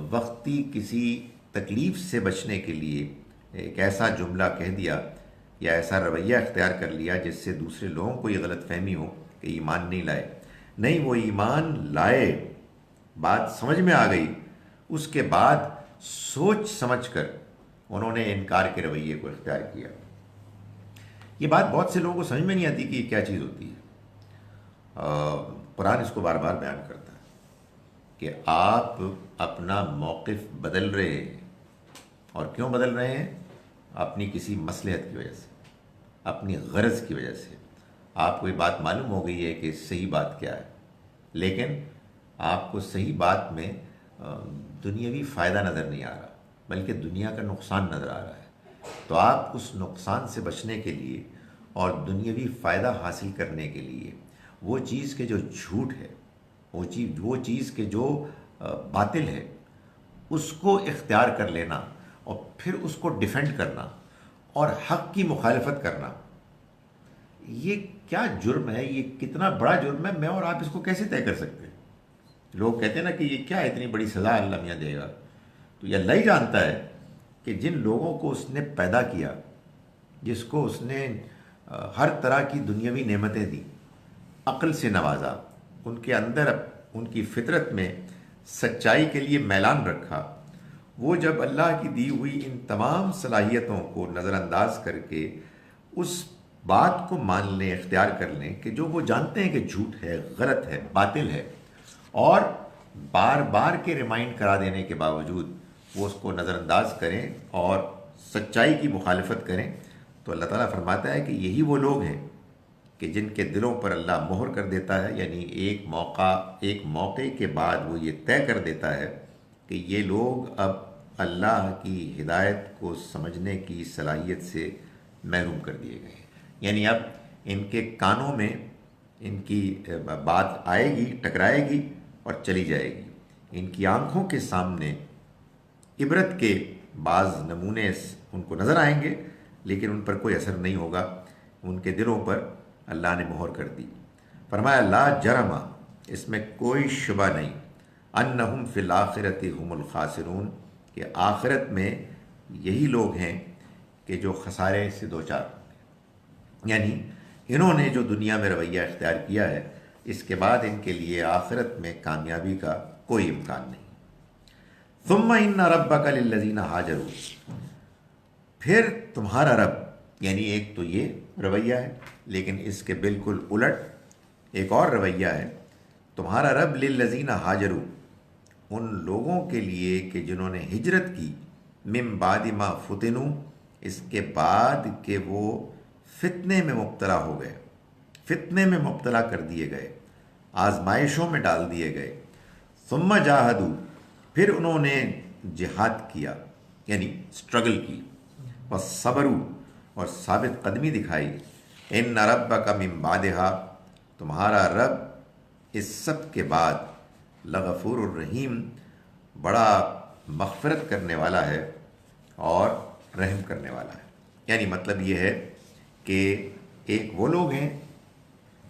وقتی کسی تکلیف سے بچنے کے لیے ایک ایسا جملہ کہہ دیا یا ایسا رویہ اختیار کر لیا جس سے دوسرے لوگوں کو یہ غلط فہمی ہو کہ ایمان نہیں لائے۔ نہیں، وہ ایمان لائے، بات سمجھ میں آ گئی، اس کے بعد سوچ سمجھ کر انہوں نے انکار کے رویے کو اختیار کیا۔ یہ بات بہت سے لوگوں کو سمجھ میں نہیں آتی کہ یہ کیا چیز ہوتی ہے۔ قرآن اس کو بار بار بیان کرتا ہے کہ آپ اپنا موقف بدل رہے ہیں، اور کیوں بدل رہے ہیں؟ اپنی کسی مصلحت کی وجہ سے، اپنی غرض کی وجہ سے۔ آپ کو یہ بات معلوم ہو گئی ہے کہ صحیح بات کیا ہے، لیکن آپ کو صحیح بات میں دنیاوی فائدہ نظر نہیں آ رہا، بلکہ دنیا کا نقصان نظر آ رہا ہے۔ تو آپ اس نقصان سے بچنے کے لیے اور دنیاوی فائدہ حاصل کرنے کے لیے وہ چیز کے جو جھوٹ ہے، وہ چیز کے جو باطل ہے، اس کو اختیار کر لینا اور پھر اس کو ڈیفینڈ کرنا اور حق کی مخالفت کرنا، یہ کیا جرم ہے؟ یہ کتنا بڑا جرم ہے؟ میں اور آپ اس کو کیسے طے کر سکتے ہیں؟ لوگ کہتے ہیں نا کہ یہ کیا ہے، اتنی بڑی سزا اللہ میاں دے گا۔ تو یہ اللہ ہی جانتا ہے کہ جن لوگوں کو اس نے پیدا کیا، جس کو اس نے ہر طرح کی دنیاوی نعمتیں دیں، عقل سے نوازا، ان کے اندر ان کی فطرت میں سچائی کے لیے میلان رکھا، وہ جب اللہ کی دی ہوئی ان تمام صلاحیتوں کو نظر انداز کر کے اس بات کو مان لیں، اختیار کر لیں کہ جو وہ جانتے ہیں کہ جھوٹ ہے، غلط ہے، باطل ہے، اور بار بار کے ریمائنڈ کرا دینے کے باوجود وہ اس کو نظر انداز کریں اور سچائی کی مخالفت کریں، تو اللہ تعالیٰ فرماتا ہے کہ یہی وہ لوگ ہیں کہ جن کے دلوں پر اللہ مہر کر دیتا ہے، یعنی ایک موقع کے بعد وہ یہ طے کر دیتا ہے کہ یہ لوگ اب اللہ کی ہدایت کو سمجھنے کی صلاحیت سے محروم کر دیے گئے ہیں، یعنی اب ان کے کانوں میں ان کی بات آئے گی، ٹکرائے گی اور چلی جائے گی، ان کی آنکھوں کے سامنے عبرت کے بعض نمونے ان کو نظر آئیں گے، لیکن ان پر کوئی اثر نہیں ہوگا، ان کے دلوں پر اللہ نے مہر کر دی۔ فرمایا لا جرم، اس میں کوئی شبہ نہیں، انہم فی الآخرۃ هم الخاسرون، کہ آخرت میں یہی لوگ ہیں کہ جو خسارے سے دوچار ہوں گے، یعنی انہوں نے جو دنیا میں رویہ اختیار کیا ہے، اس کے بعد ان کے لیے آخرت میں کامیابی کا کوئی امکان نہیں۔ ثم ان ربک للذین ہاجروا، پھر تمہارا رب، یعنی ایک تو یہ رویہ ہے، لیکن اس کے بالکل الٹ ایک اور رویہ ہے، تمہارا رب للذین ہاجروا، ان لوگوں کے لیے کہ جنہوں نے ہجرت کی، من بعد ما فتنوا، اس کے بعد کہ وہ فتنے میں مبتلا ہو گئے، فتنے میں مبتلا کر دیے گئے، آزمائشوں میں ڈال دیے گئے، ثم جاہدوا، پھر انہوں نے جہاد کیا، یعنی اسٹرگل کی، وصبروا، اور ثابت قدمی دکھائی، ان ربک من بعدہا، تمہارا رب اس سب کے بعد لغفور الرحیم، بڑا مغفرت کرنے والا ہے اور رحم کرنے والا ہے۔ یعنی مطلب یہ ہے کہ ایک وہ لوگ ہیں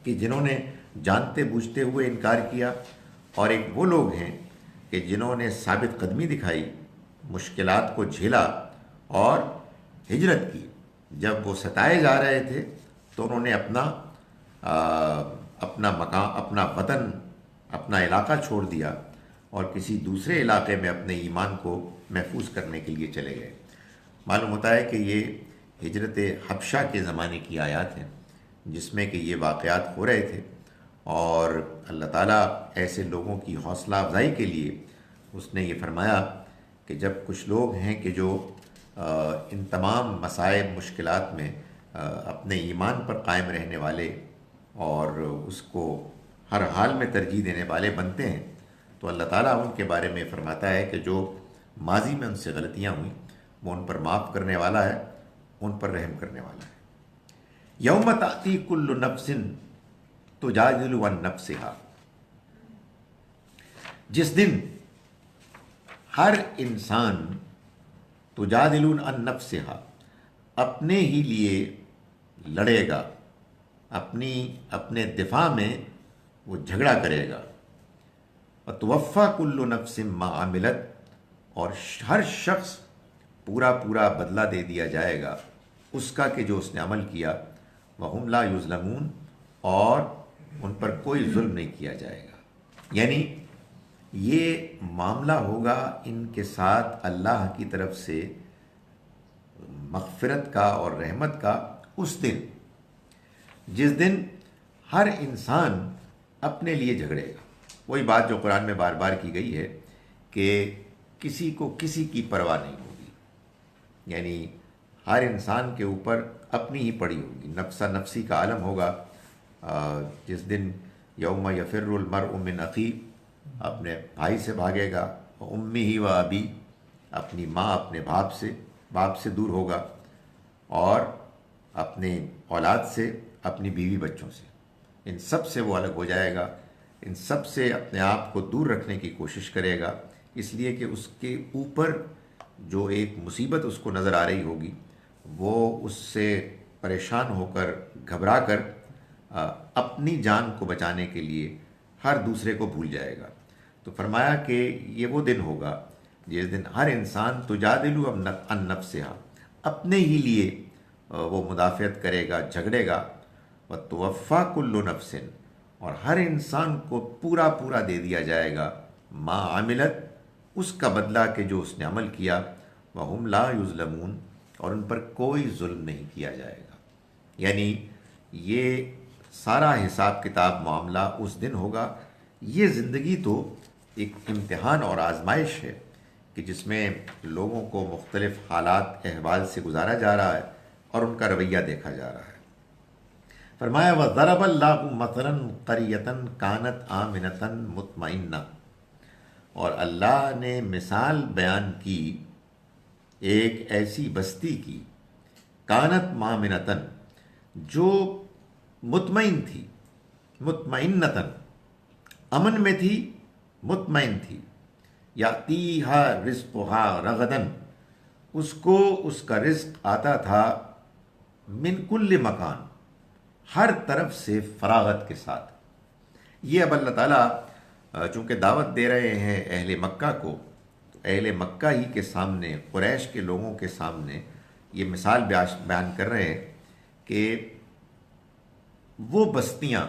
کہ جنہوں نے جانتے بوجھتے ہوئے انکار کیا، اور ایک وہ لوگ ہیں کہ جنہوں نے ثابت قدمی دکھائی، مشکلات کو جھیلا اور ہجرت کی۔ جب وہ ستائے جا رہے تھے تو انہوں نے اپنا مکان، اپنا وطن، اپنا علاقہ چھوڑ دیا اور کسی دوسرے علاقے میں اپنے ایمان کو محفوظ کرنے کے لیے چلے گئے۔ معلوم ہوتا ہے کہ یہ ہجرت حبشہ کے زمانے کی آیات ہیں جس میں کہ یہ واقعات ہو رہے تھے، اور اللہ تعالیٰ ایسے لوگوں کی حوصلہ افزائی کے لیے اس نے یہ فرمایا کہ جب کچھ لوگ ہیں کہ جو ان تمام مصائب، مشکلات میں اپنے ایمان پر قائم رہنے والے اور اس کو ہر حال میں ترجیح دینے والے بنتے ہیں، تو اللہ تعالیٰ ان کے بارے میں فرماتا ہے کہ جو ماضی میں ان سے غلطیاں ہوئیں وہ ان پر معاف کرنے والا ہے، ان پر رحم کرنے والا ہے۔ یوم تأتی کل نفس تجادل عن نفسها، جس دن ہر انسان تجادل عن نفسها، اپنے ہی لیے لڑے گا، اپنے دفاع میں وہ جھگڑا کرے گا، وتوفی کل نفس ما عملت، اور ہر شخص پورا بدلہ دے دیا جائے گا اس کا کہ جو اس نے عمل کیا، وہم لا یظلمون، اور ان پر کوئی ظلم نہیں کیا جائے گا۔ یعنی یہ معاملہ ہوگا ان کے ساتھ اللہ کی طرف سے مغفرت کا اور رحمت کا اس دن جس دن ہر انسان اپنے لیے جھگڑے گا۔ وہی بات جو قرآن میں بار بار کی گئی ہے کہ کسی کو کسی کی پرواہ نہیں ہوگی، یعنی ہر انسان کے اوپر اپنی ہی پڑی ہوگی، نفسا نفسی کا عالم ہوگا، جس دن یوم یفر المرء من اخیہ، اپنے بھائی سے بھاگے گا، امہ و ابی، اپنی ماں اپنے باپ سے دور ہوگا، اور اپنے اولاد سے، اپنی بیوی بچوں سے، ان سب سے وہ الگ ہو جائے گا، ان سب سے اپنے آپ کو دور رکھنے کی کوشش کرے گا، اس لیے کہ اس کے اوپر جو ایک مصیبت اس کو نظر آ رہی ہوگی وہ اس سے پریشان ہو کر، گھبرا کر اپنی جان کو بچانے کے لیے ہر دوسرے کو بھول جائے گا۔ تو فرمایا کہ یہ وہ دن ہوگا جس دن ہر انسان تجادل عن نفسها، اپنے ہی لیے وہ مدافعت کرے گا، جھگڑے گا. وَتُوَفَّى كُلُّ نَفْسٍ، اور ہر انسان کو پورا پورا دے دیا جائے گا، ما عملت، اس کا بدلہ کہ جو اس نے عمل کیا، وَهُمْ لَا يُظْلَمُونَ، اور ان پر کوئی ظلم نہیں کیا جائے گا. یعنی یہ سارا حساب کتاب معاملہ اس دن ہوگا. یہ زندگی تو ایک امتحان اور آزمائش ہے کہ جس میں لوگوں کو مختلف حالات احوال سے گزارا جا رہا ہے اور ان کا رویہ دیکھا جا رہا ہے. فرمایا وَضَرَبَ اللَّهُ مَثَلًا قَرْيَةً كَانَتْ آمِنَةً مُطْمَئِنَّةً، اور اللہ نے مثال بیان کی ایک ایسی بستی کی، کانت مامنتن، جو مطمئن تھی، مطمئنتن، امن میں تھی، مطمئن تھی. یاتیہا رزقہا رغدن، اس کو اس کا رزق آتا تھا من کل مکان، ہر طرف سے فراغت کے ساتھ. یہ اب اللہ تعالیٰ چونکہ دعوت دے رہے ہیں اہل مکہ کو، تو اہل مکہ ہی کے سامنے، قریش کے لوگوں کے سامنے یہ مثال بیان کر رہے ہیں کہ وہ بستیاں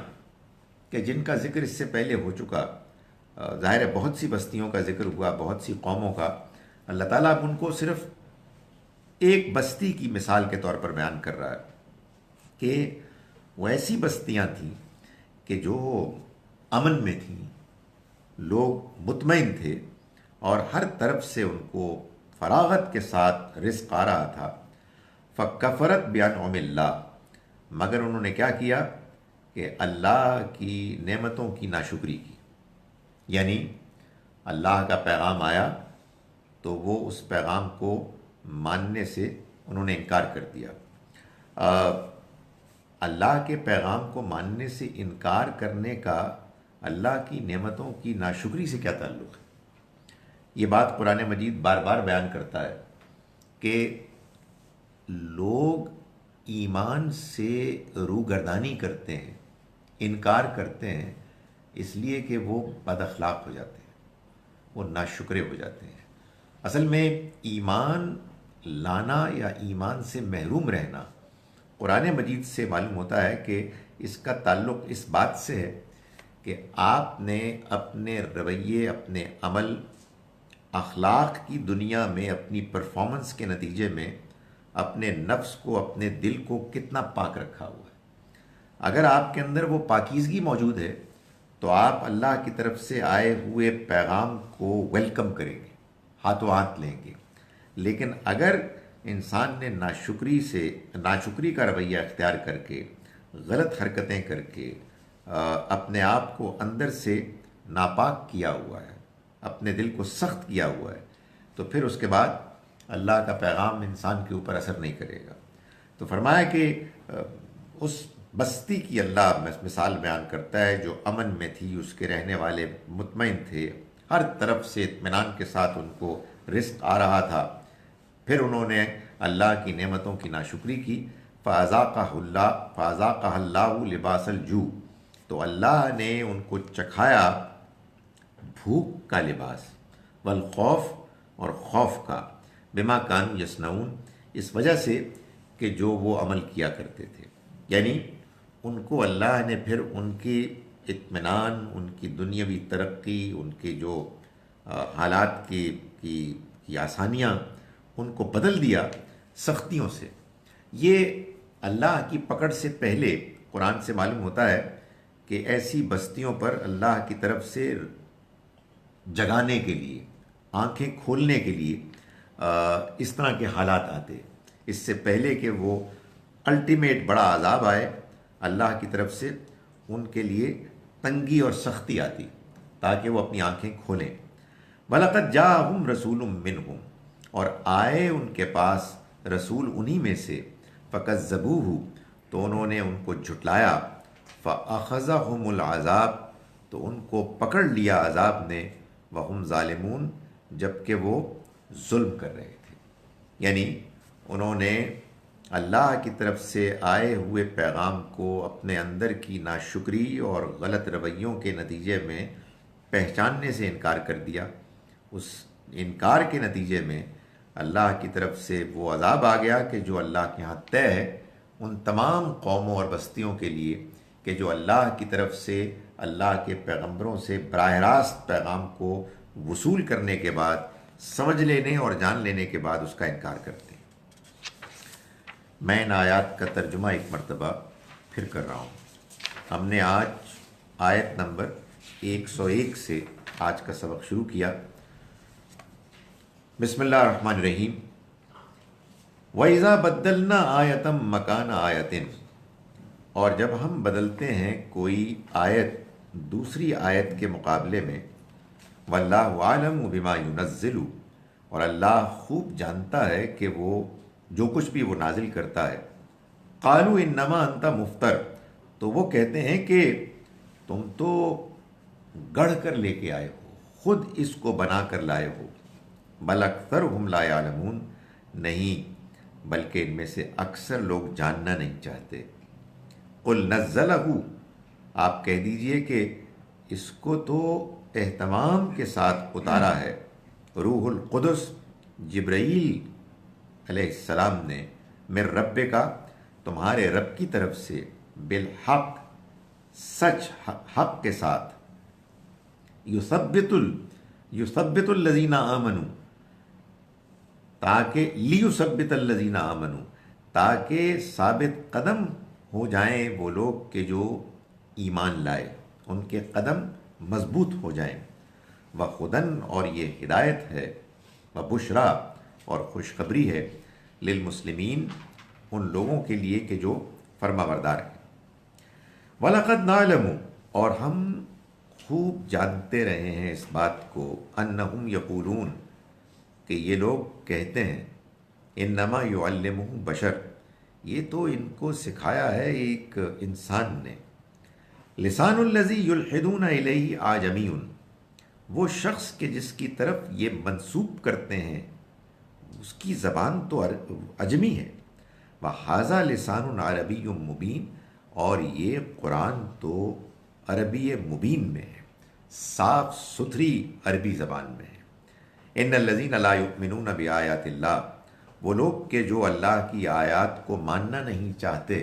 کہ جن کا ذکر اس سے پہلے ہو چکا، ظاہر ہے بہت سی بستیوں کا ذکر ہوا، بہت سی قوموں کا، اللہ تعالیٰ اب ان کو صرف ایک بستی کی مثال کے طور پر بیان کر رہا ہے کہ وہ ایسی بستیاں تھیں کہ جو امن میں تھیں، لوگ مطمئن تھے اور ہر طرف سے ان کو فراغت کے ساتھ رزق آ رہا تھا. فَكَفَرَتْ بِأَنْعُمِ اللَّهِ، مگر انہوں نے کیا کیا کہ اللہ کی نعمتوں کی ناشکری کی. یعنی اللہ کا پیغام آیا تو وہ اس پیغام کو ماننے سے انہوں نے انکار کر دیا. اللہ کے پیغام کو ماننے سے انکار کرنے کا اللہ کی نعمتوں کی ناشکری سے کیا تعلق ہے؟ یہ بات قرآن مجید بار بار بیان کرتا ہے کہ لوگ ایمان سے روگردانی کرتے ہیں، انکار کرتے ہیں، اس لیے کہ وہ بد اخلاق ہو جاتے ہیں، وہ ناشکرے ہو جاتے ہیں. اصل میں ایمان لانا یا ایمان سے محروم رہنا قرآن مجید سے معلوم ہوتا ہے کہ اس کا تعلق اس بات سے ہے کہ آپ نے اپنے رویے، اپنے عمل، اخلاق کی دنیا میں اپنی پرفارمنس کے نتیجے میں اپنے نفس کو، اپنے دل کو کتنا پاک رکھا ہوا ہے. اگر آپ کے اندر وہ پاکیزگی موجود ہے تو آپ اللہ کی طرف سے آئے ہوئے پیغام کو ویلکم کریں گے، ہاتھوں ہاتھ لیں گے. لیکن اگر انسان نے ناشکری کا رویہ اختیار کر کے، غلط حرکتیں کر کے اپنے آپ کو اندر سے ناپاک کیا ہوا ہے، اپنے دل کو سخت کیا ہوا ہے، تو پھر اس کے بعد اللہ کا پیغام انسان کے اوپر اثر نہیں کرے گا. تو فرمایا کہ اس بستی کی اللہ مثال بیان کرتا ہے جو امن میں تھی، اس کے رہنے والے مطمئن تھے، ہر طرف سے اطمینان کے ساتھ ان کو رزق آ رہا تھا. پھر انہوں نے اللہ کی نعمتوں کی ناشکری کی. فَأَذَاقَهَا اللَّهُ لِبَاسَ الْجُوعِ، تو اللہ نے ان کو چکھایا بھوک کا لباس، والخوف، اور خوف کا، بما كانوا يصنعون، اس وجہ سے کہ جو وہ عمل کیا کرتے تھے. یعنی ان کو اللہ نے پھر ان کی اطمینان، ان کی دنیاوی ترقی، ان کے جو حالات کی آسانیاں، ان کو بدل دیا سختیوں سے. یہ اللہ کی پکڑ سے پہلے قرآن سے معلوم ہوتا ہے کہ ایسی بستیوں پر اللہ کی طرف سے جگانے کے لیے، آنکھیں کھولنے کے لیے اس طرح کے حالات آتے. اس سے پہلے کہ وہ الٹیمیٹ بڑا عذاب آئے، اللہ کی طرف سے ان کے لیے تنگی اور سختی آتی تاکہ وہ اپنی آنکھیں کھولیں. وَلَقَدْ جَاءَهُمْ رَسُولٌ مِّنْهُمْ، اور آئے ان کے پاس رسول انہی میں سے. فَكَذَّبُوهُ، تو انہوں نے ان کو جھٹلایا. فَأَخَذَهُمُ الْعَذَابُ، تو ان کو پکڑ لیا عذاب نے. وَهُمْ ظَالِمُونَ، جبکہ وہ ظلم کر رہے تھے. یعنی انہوں نے اللہ کی طرف سے آئے ہوئے پیغام کو اپنے اندر کی ناشکری اور غلط رویوں کے نتیجے میں پہچاننے سے انکار کر دیا. اس انکار کے نتیجے میں اللہ کی طرف سے وہ عذاب آ گیا کہ جو اللہ کے ہاں طے ہے ان تمام قوموں اور بستیوں کے لیے کہ جو اللہ کی طرف سے اللہ کے پیغمبروں سے براہ راست پیغام کو وصول کرنے کے بعد سمجھ لینے اور جان لینے کے بعد اس کا انکار کرتے ہیں۔ میں ان آیات کا ترجمہ ایک مرتبہ پھر کر رہا ہوں۔ ہم نے آج آیت نمبر 101 سے آج کا سبق شروع کیا۔ بسم اللہ الرحمن الرحیم۔ وَإِذَا بَدَّلْنَا آیَةً مَكَانَ آیَةٍ، اور جب ہم بدلتے ہیں کوئی آیت دوسری آیت کے مقابلے میں، وَاللَّهُ أَعْلَمُ بِمَا يُنَزِّلُ، اور اللہ خوب جانتا ہے کہ وہ جو کچھ بھی وہ نازل کرتا ہے، قَالُوا إِنَّمَا أَنْتَ مُفْتَرٍ، تو وہ کہتے ہیں کہ تم تو گڑھ کر لے کے آئے ہو، خود اس کو بنا کر لائے ہو۔ بل اکثرهم لا يعلمون، نہیں بلکہ ان میں سے اکثر لوگ جاننا نہیں چاہتے۔ قل نزلہ، آپ کہہ دیجئے کہ اس کو تو اہتمام کے ساتھ اتارا ہے روح القدس، جبرائیل علیہ السلام نے، من رب کا، تمہارے رب کی طرف سے، بالحق، سچ حق کے ساتھ، یثبت الذین آمنوا، تاکہ لیثبت الذین آمنوا، تاکہ ثابت قدم ہو جائیں وہ لوگ کہ جو ایمان لائے، ان کے قدم مضبوط ہو جائیں۔ وہدن، اور یہ ہدایت ہے، وبشرا، اور خوشخبری ہے، للمسلمین، ان لوگوں کے لیے کہ جو فرما بردار ہیں۔ وَلَقَدْ نَعْلَمُ، اور ہم خوب جانتے رہے ہیں اس بات کو، انہم یقولون، کہ یہ لوگ کہتے ہیں، انما یعلمہ بشر، یہ تو ان کو سکھایا ہے ایک انسان نے۔ لسان الذی یلحدون الیہ اعجمی، وہ شخص کہ جس کی طرف یہ منسوب کرتے ہیں اس کی زبان تو عجمی ہے۔ وَهَذَا لِسَانٌ عَرَبِيٌّ مُبِينٌ، اور یہ قرآن تو عربی مبین میں ہے، صاف ستھری عربی زبان میں ہے۔ ان الذین لا یؤمنون بآیات اللہ، وہ لوگ کہ جو اللہ کی آیات کو ماننا نہیں چاہتے،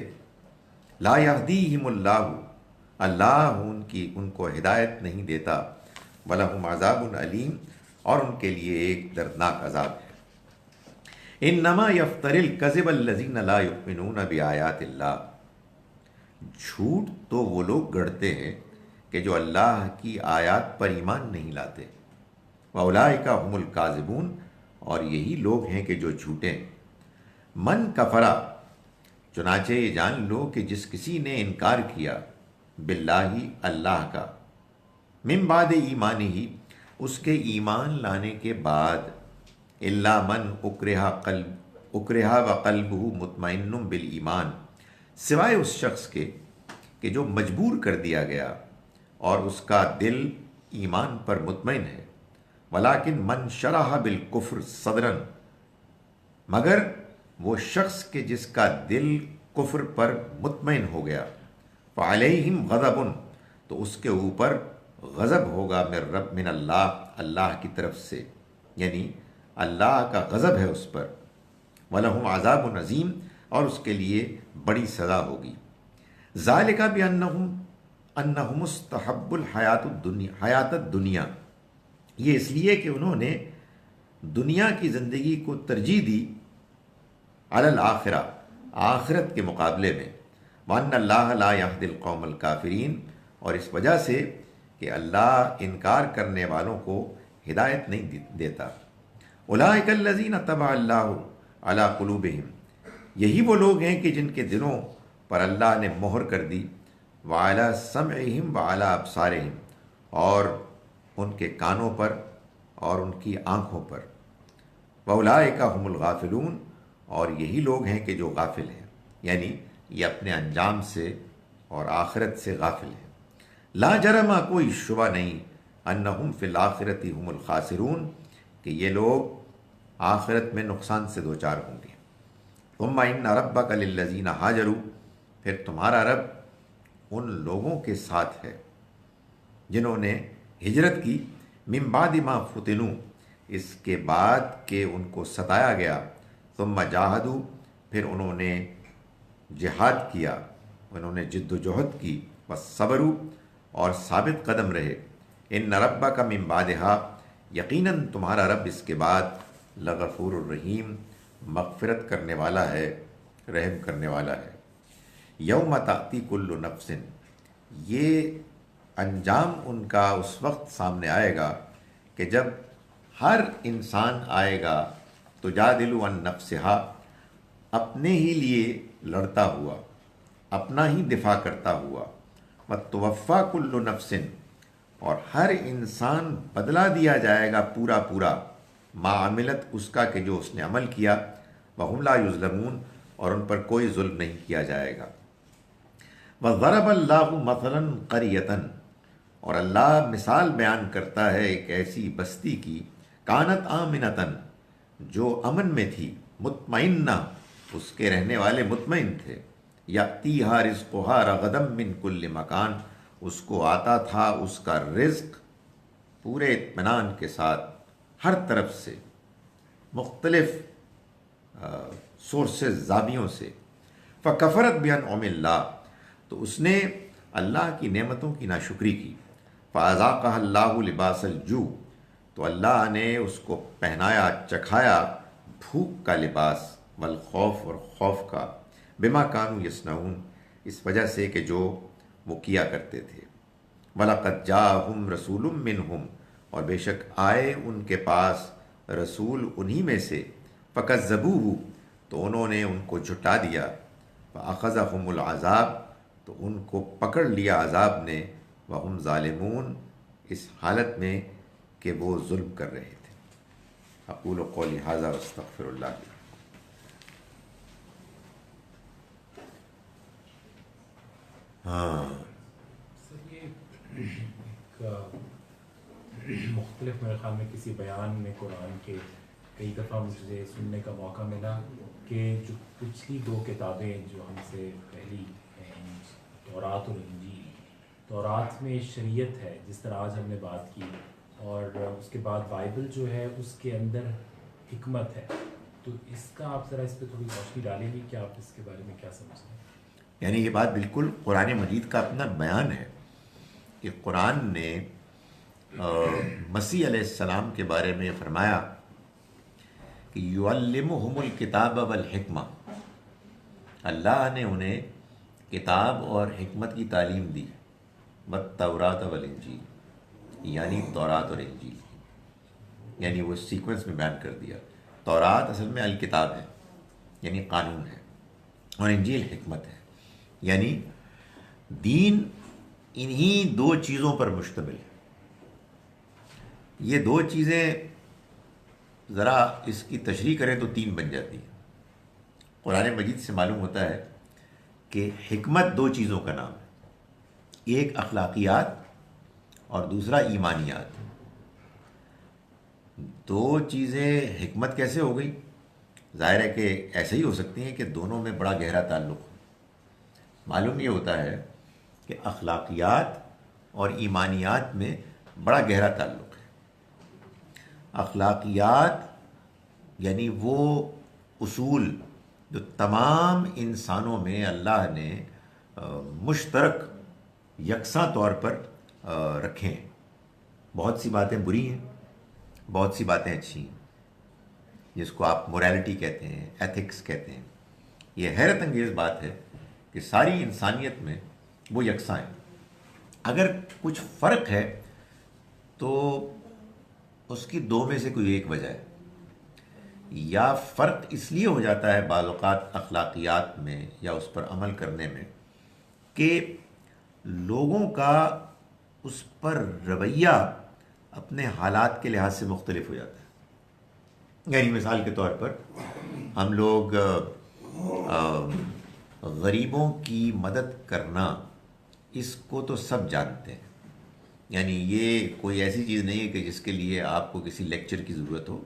لا یہدیہم اللہ، اللہ ان کو ہدایت نہیں دیتا، وَلَهُمْ عَذَابٌ علیم، اور ان کے لیے ایک دردناک عذاب ہے۔ انما یفتری الکذب الذین لا یؤمنون بآیات اللہ، جھوٹ تو وہ لوگ گڑھتے ہیں کہ جو اللہ کی آیات پر ایمان نہیں لاتے۔ وَأُولَٰئِکَ هُمُ الْكَاذِبُونَ، اور یہی لوگ ہیں کہ جو جھوٹے ہیں۔ من کفرا، چنانچہ یہ جان لو کہ جس کسی نے انکار کیا، باللہ، اللہ کا، من بعد ایمانہ، اس کے ایمان لانے کے بعد، الا من اکرہ وقلبہ مطمئن بالایمان، سوائے اس شخص کے کہ جو مجبور کر دیا گیا اور اس کا دل ایمان پر مطمئن ہے۔ ولیکن من شرح بالکفر صدرا، مگر وہ شخص کہ جس کا دل کفر پر مطمئن ہو گیا، فعلیہم غضب، تو اس کے اوپر غضب ہوگا من اللہ، اللہ کی طرف سے، یعنی اللہ کا غضب ہے اس پر۔ وَلَهُمْ عَذَابٌ عَظِيمٌ، اور اس کے لیے بڑی سزا ہوگی۔ ذَلِكَ بِأَنَّهُمْ اسْتَحَبُّوا حیات الدنیا، یہ اس لیے کہ انہوں نے دنیا کی زندگی کو ترجیح دی، علی الآخرہ، آخرت کے مقابلے میں، وَأَنَّ اللَّهَ لَا يَهْدِي الْقَوْمَ الْكَافِرِينَ، اور اس وجہ سے کہ اللہ انکار کرنے والوں کو ہدایت نہیں دیتا۔ اولئک الذین طبع اللہ علی قلوبہم، یہی وہ لوگ ہیں کہ جن کے دلوں پر اللہ نے مہر کر دی، وعلی سمعہم وعلی ابصارہم، اور ان کے کانوں پر اور ان کی آنکھوں پر۔ واولئک هم الغافلون، اور یہی لوگ ہیں کہ جو غافل ہیں، یعنی یہ اپنے انجام سے اور آخرت سے غافل ہیں۔ لا جرم، کوئی شبہ نہیں، انہم فی الآخرۃ هم الخاسرون، کہ یہ لوگ آخرت میں نقصان سے دوچار ہوں گے۔ ثم ان ربک للذین ہاجروا، پھر تمہارا رب ان لوگوں کے ساتھ ہے جنہوں نے ہجرت کی، من بعد ما فتنوا، اس کے بعد کہ ان کو ستایا گیا، ثم جاہدوا، پھر انہوں نے جہاد کیا، انہوں نے جد و جہد کی، وصبروا، اور ثابت قدم رہے، ان ربک من بعدها، یقیناً تمہارا رب اس کے بعد لغفور الرحیم، مغفرت کرنے والا ہے، رحم کرنے والا ہے۔ یوم تأتی کل نفس، یہ انجام ان کا اس وقت سامنے آئے گا کہ جب ہر انسان آئے گا تجادل عن نفسہا، اپنے ہی لیے لڑتا ہوا، اپنا ہی دفاع کرتا ہوا، وتوفی کل نفس، اور ہر انسان بدلہ دیا جائے گا پورا پورا، ما عملت، اس کا کہ جو اس نے عمل کیا، وہم لا یظلمون، اور ان پر کوئی ظلم نہیں کیا جائے گا۔ وضرب اللہ مثلا قریۃ، اور اللہ مثال بیان کرتا ہے ایک ایسی بستی کی، کانت آمنۃ، جو امن میں تھی، مطمئنہ، اس کے رہنے والے مطمئن تھے، یأتیہا رزقہا رغدا من کل مکان، اس کو آتا تھا اس کا رزق پورے اطمینان کے ساتھ، ہر طرف سے، مختلف سورسز، زاویوں سے۔ فکفرت بانعم اللہ، تو اس نے اللہ کی نعمتوں کی ناشکری کی۔ فاذاقها اللہ لباس الجوع، تو اللہ نے اس کو پہنایا، چکھایا بھوک کا لباس، والخوف، اور خوف کا، بما کانوا یصنعون، اس وجہ سے کہ جو وہ کیا کرتے تھے۔ وَلَقَدْ جَاءَهُمْ رَسُولٌ مِّنْهُمْ، اور بے شک آئے ان کے پاس رسول انہی میں سے، فَكَذَّبُوهُ، تو انہوں نے ان کو جھٹا دیا، فَأَخَذَهُمُ الْعَذَابُ، تو ان کو پکڑ لیا عذاب نے، وَهُمْ ظَالِمُونَ، اس حالت میں کہ وہ ظلم کر رہے تھے۔ اقول قولی ھذا واستغفر اللہ لي۔ سر یہ ایک مختلف، میرے خیال میں کسی بیان میں قرآن کے کئی دفعہ مجھے سننے کا موقع ملا کہ جو پچھلی دو کتابیں جو ہم سے پہلی ہیں، تورات اور انجیل، تورات میں شریعت ہے جس طرح آج ہم نے بات کی، اور اس کے بعد بائبل جو ہے اس کے اندر حکمت ہے، تو اس کا آپ ذرا اس پہ تھوڑی روشنی ڈالیں گے کہ آپ اس کے بارے میں کیا سمجھتے ہیں؟ یعنی یہ بات بالکل قرآن مجید کا اپنا بیان ہے کہ قرآن نے مسیح علیہ السلام کے بارے میں فرمایا کہ یعلمہم الکتاب والحکمہ، اللہ نے انہیں کتاب اور حکمت کی تعلیم دی، والتوراۃ والانجیل، یعنی تورات اور انجیل، یعنی وہ سیکوینس میں بیان کر دیا۔ تورات اصل میں الکتاب ہے، یعنی قانون ہے، اور انجیل حکمت ہے، یعنی دین انہی دو چیزوں پر مشتمل ہے۔ یہ دو چیزیں ذرا اس کی تشریح کریں تو تین بن جاتی ہیں۔ قرآن مجید سے معلوم ہوتا ہے کہ حکمت دو چیزوں کا نام ہے، ایک اخلاقیات اور دوسرا ایمانیات۔ دو چیزیں حکمت کیسے ہو گئی؟ ظاہر ہے کہ ایسے ہی ہو سکتی ہیں کہ دونوں میں بڑا گہرا تعلق ہو۔ معلوم یہ ہوتا ہے کہ اخلاقیات اور ایمانیات میں بڑا گہرا تعلق ہے۔ اخلاقیات یعنی وہ اصول جو تمام انسانوں میں اللہ نے مشترک یکساں طور پر رکھے ہیں۔ بہت سی باتیں بری ہیں، بہت سی باتیں اچھی ہیں، جس کو آپ موریلٹی کہتے ہیں، ایتھکس کہتے ہیں۔ یہ حیرت انگیز بات ہے کہ ساری انسانیت میں وہ یکساں ہیں۔ اگر کچھ فرق ہے تو اس کی دو میں سے کوئی ایک وجہ ہے، یا فرق اس لیے ہو جاتا ہے بعض اوقات اخلاقیات میں یا اس پر عمل کرنے میں کہ لوگوں کا اس پر رویہ اپنے حالات کے لحاظ سے مختلف ہو جاتا ہے۔ یعنی مثال کے طور پر ہم لوگ غریبوں کی مدد کرنا، اس کو تو سب جانتے ہیں، یعنی یہ کوئی ایسی چیز نہیں ہے کہ جس کے لیے آپ کو کسی لیکچر کی ضرورت ہو،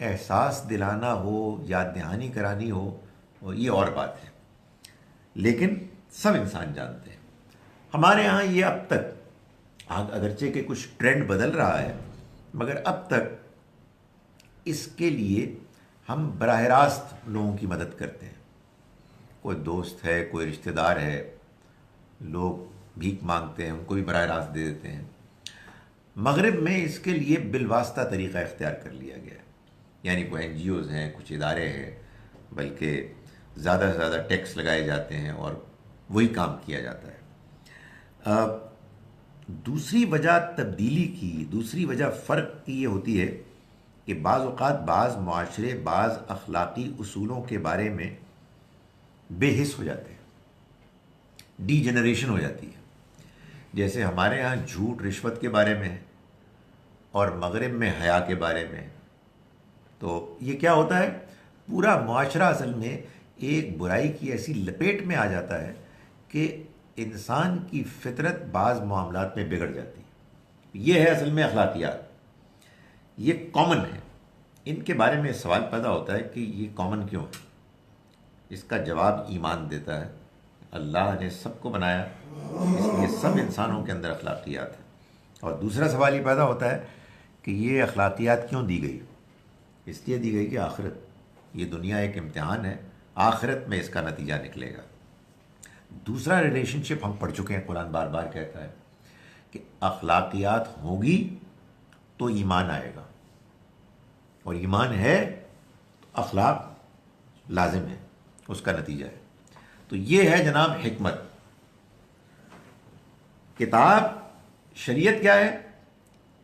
احساس دلانا ہو، یاد دہانی کرانی ہو، یہ اور بات ہے، لیکن سب انسان جانتے ہیں۔ ہمارے ہاں یہ اب تک، اگرچہ کہ کچھ ٹرینڈ بدل رہا ہے، مگر اب تک اس کے لیے ہم براہ راست لوگوں کی مدد کرتے ہیں. کوئی دوست ہے، کوئی رشتہ دار ہے، لوگ بھیک مانگتے ہیں، ان کو بھی براہ راست دے دیتے ہیں. مغرب میں اس کے لیے بالواسطہ طریقہ اختیار کر لیا گیا ہے. یعنی کوئی این جی اوز ہیں، کچھ ادارے ہیں، بلکہ زیادہ سے زیادہ ٹیکس لگائے جاتے ہیں اور وہی کام کیا جاتا ہے. دوسری وجہ تبدیلی کی، دوسری وجہ فرق کی یہ ہوتی ہے کہ بعض اوقات بعض معاشرے بعض اخلاقی اصولوں کے بارے میں بے حس ہو جاتے ہیں، ڈی جنریشن ہو جاتی ہے. جیسے ہمارے ہاں جھوٹ رشوت کے بارے میں ہے اور مغرب میں حیا کے بارے میں ہے. تو یہ کیا ہوتا ہے، پورا معاشرہ اصل میں ایک برائی کی ایسی لپیٹ میں آ جاتا ہے کہ انسان کی فطرت بعض معاملات میں بگڑ جاتی ہے. یہ ہے اصل میں اخلاقیات، یہ کامن ہے. ان کے بارے میں سوال پیدا ہوتا ہے کہ یہ کامن کیوں ہے. اس کا جواب ایمان دیتا ہے. اللہ نے سب کو بنایا، اس لیے سب انسانوں کے اندر اخلاقیات ہیں. اور دوسرا سوال یہ پیدا ہوتا ہے کہ یہ اخلاقیات کیوں دی گئی. اس لیے دی گئی کہ آخرت، یہ دنیا ایک امتحان ہے، آخرت میں اس کا نتیجہ نکلے گا. دوسرا ریلیشن شپ ہم پڑھ چکے ہیں، قرآن بار بار کہتا ہے کہ اخلاقیات ہوگی تو ایمان آئے گا، اور ایمان ہے تو اخلاق لازم ہے، اس کا نتیجہ ہے. تو یہ ہے جناب حکمت. کتاب شریعت کیا ہے؟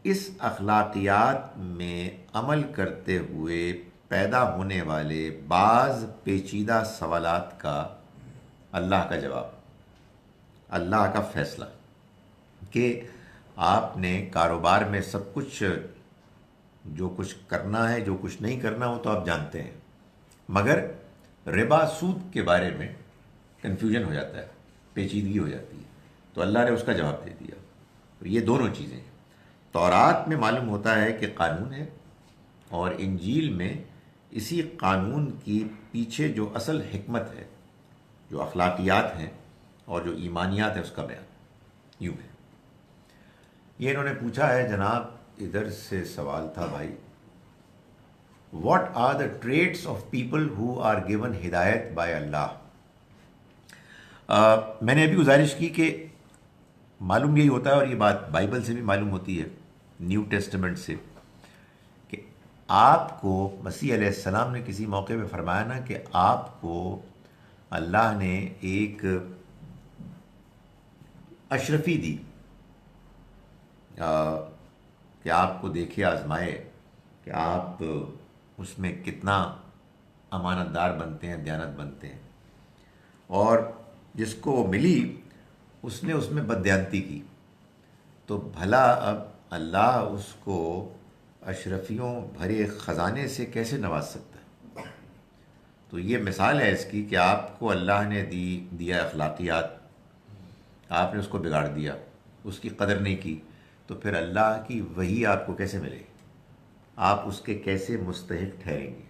اس اخلاقیات میں عمل کرتے ہوئے پیدا ہونے والے بعض پیچیدہ سوالات کا اللہ کا جواب، اللہ کا فیصلہ. کہ آپ نے کاروبار میں سب کچھ، جو کچھ کرنا ہے جو کچھ نہیں کرنا ہو تو آپ جانتے ہیں، مگر ربا سود کے بارے میں کنفیوژن ہو جاتا ہے، پیچیدگی ہو جاتی ہے، تو اللہ نے اس کا جواب دے دیا. یہ دونوں چیزیں تورات میں معلوم ہوتا ہے کہ قانون ہے، اور انجیل میں اسی قانون کی پیچھے جو اصل حکمت ہے، جو اخلاقیات ہیں اور جو ایمانیات ہیں، اس کا بیان یوں ہے. یہ انہوں نے پوچھا ہے جناب، ادھر سے سوال تھا بھائی، what are the traits of people who are given ہدایت بائی اللہ. میں نے ابھی گزارش کی کہ معلوم یہی ہوتا ہے، اور یہ بات بائبل سے بھی معلوم ہوتی ہے، نیو ٹیسٹمنٹ سے، کہ آپ کو مسیح علیہ السلام نے کسی موقع پہ فرمایا نا کہ آپ کو اللہ نے ایک اشرفی دی، کہ آپ کو دیکھے آزمائے کہ آپ اس میں کتنا امانت دار بنتے ہیں، دیانت بنتے ہیں. اور جس کو وہ ملی اس نے اس میں بددیانتی کی، تو بھلا اب اللہ اس کو اشرفیوں بھرے خزانے سے کیسے نواز سکتا ہے. تو یہ مثال ہے اس کی کہ آپ کو اللہ نے دیا اخلاقیات، آپ نے اس کو بگاڑ دیا، اس کی قدر نہیں کی، تو پھر اللہ کی وحی آپ کو کیسے ملے گی، آپ اس کے کیسے مستحق ٹھہریں گے.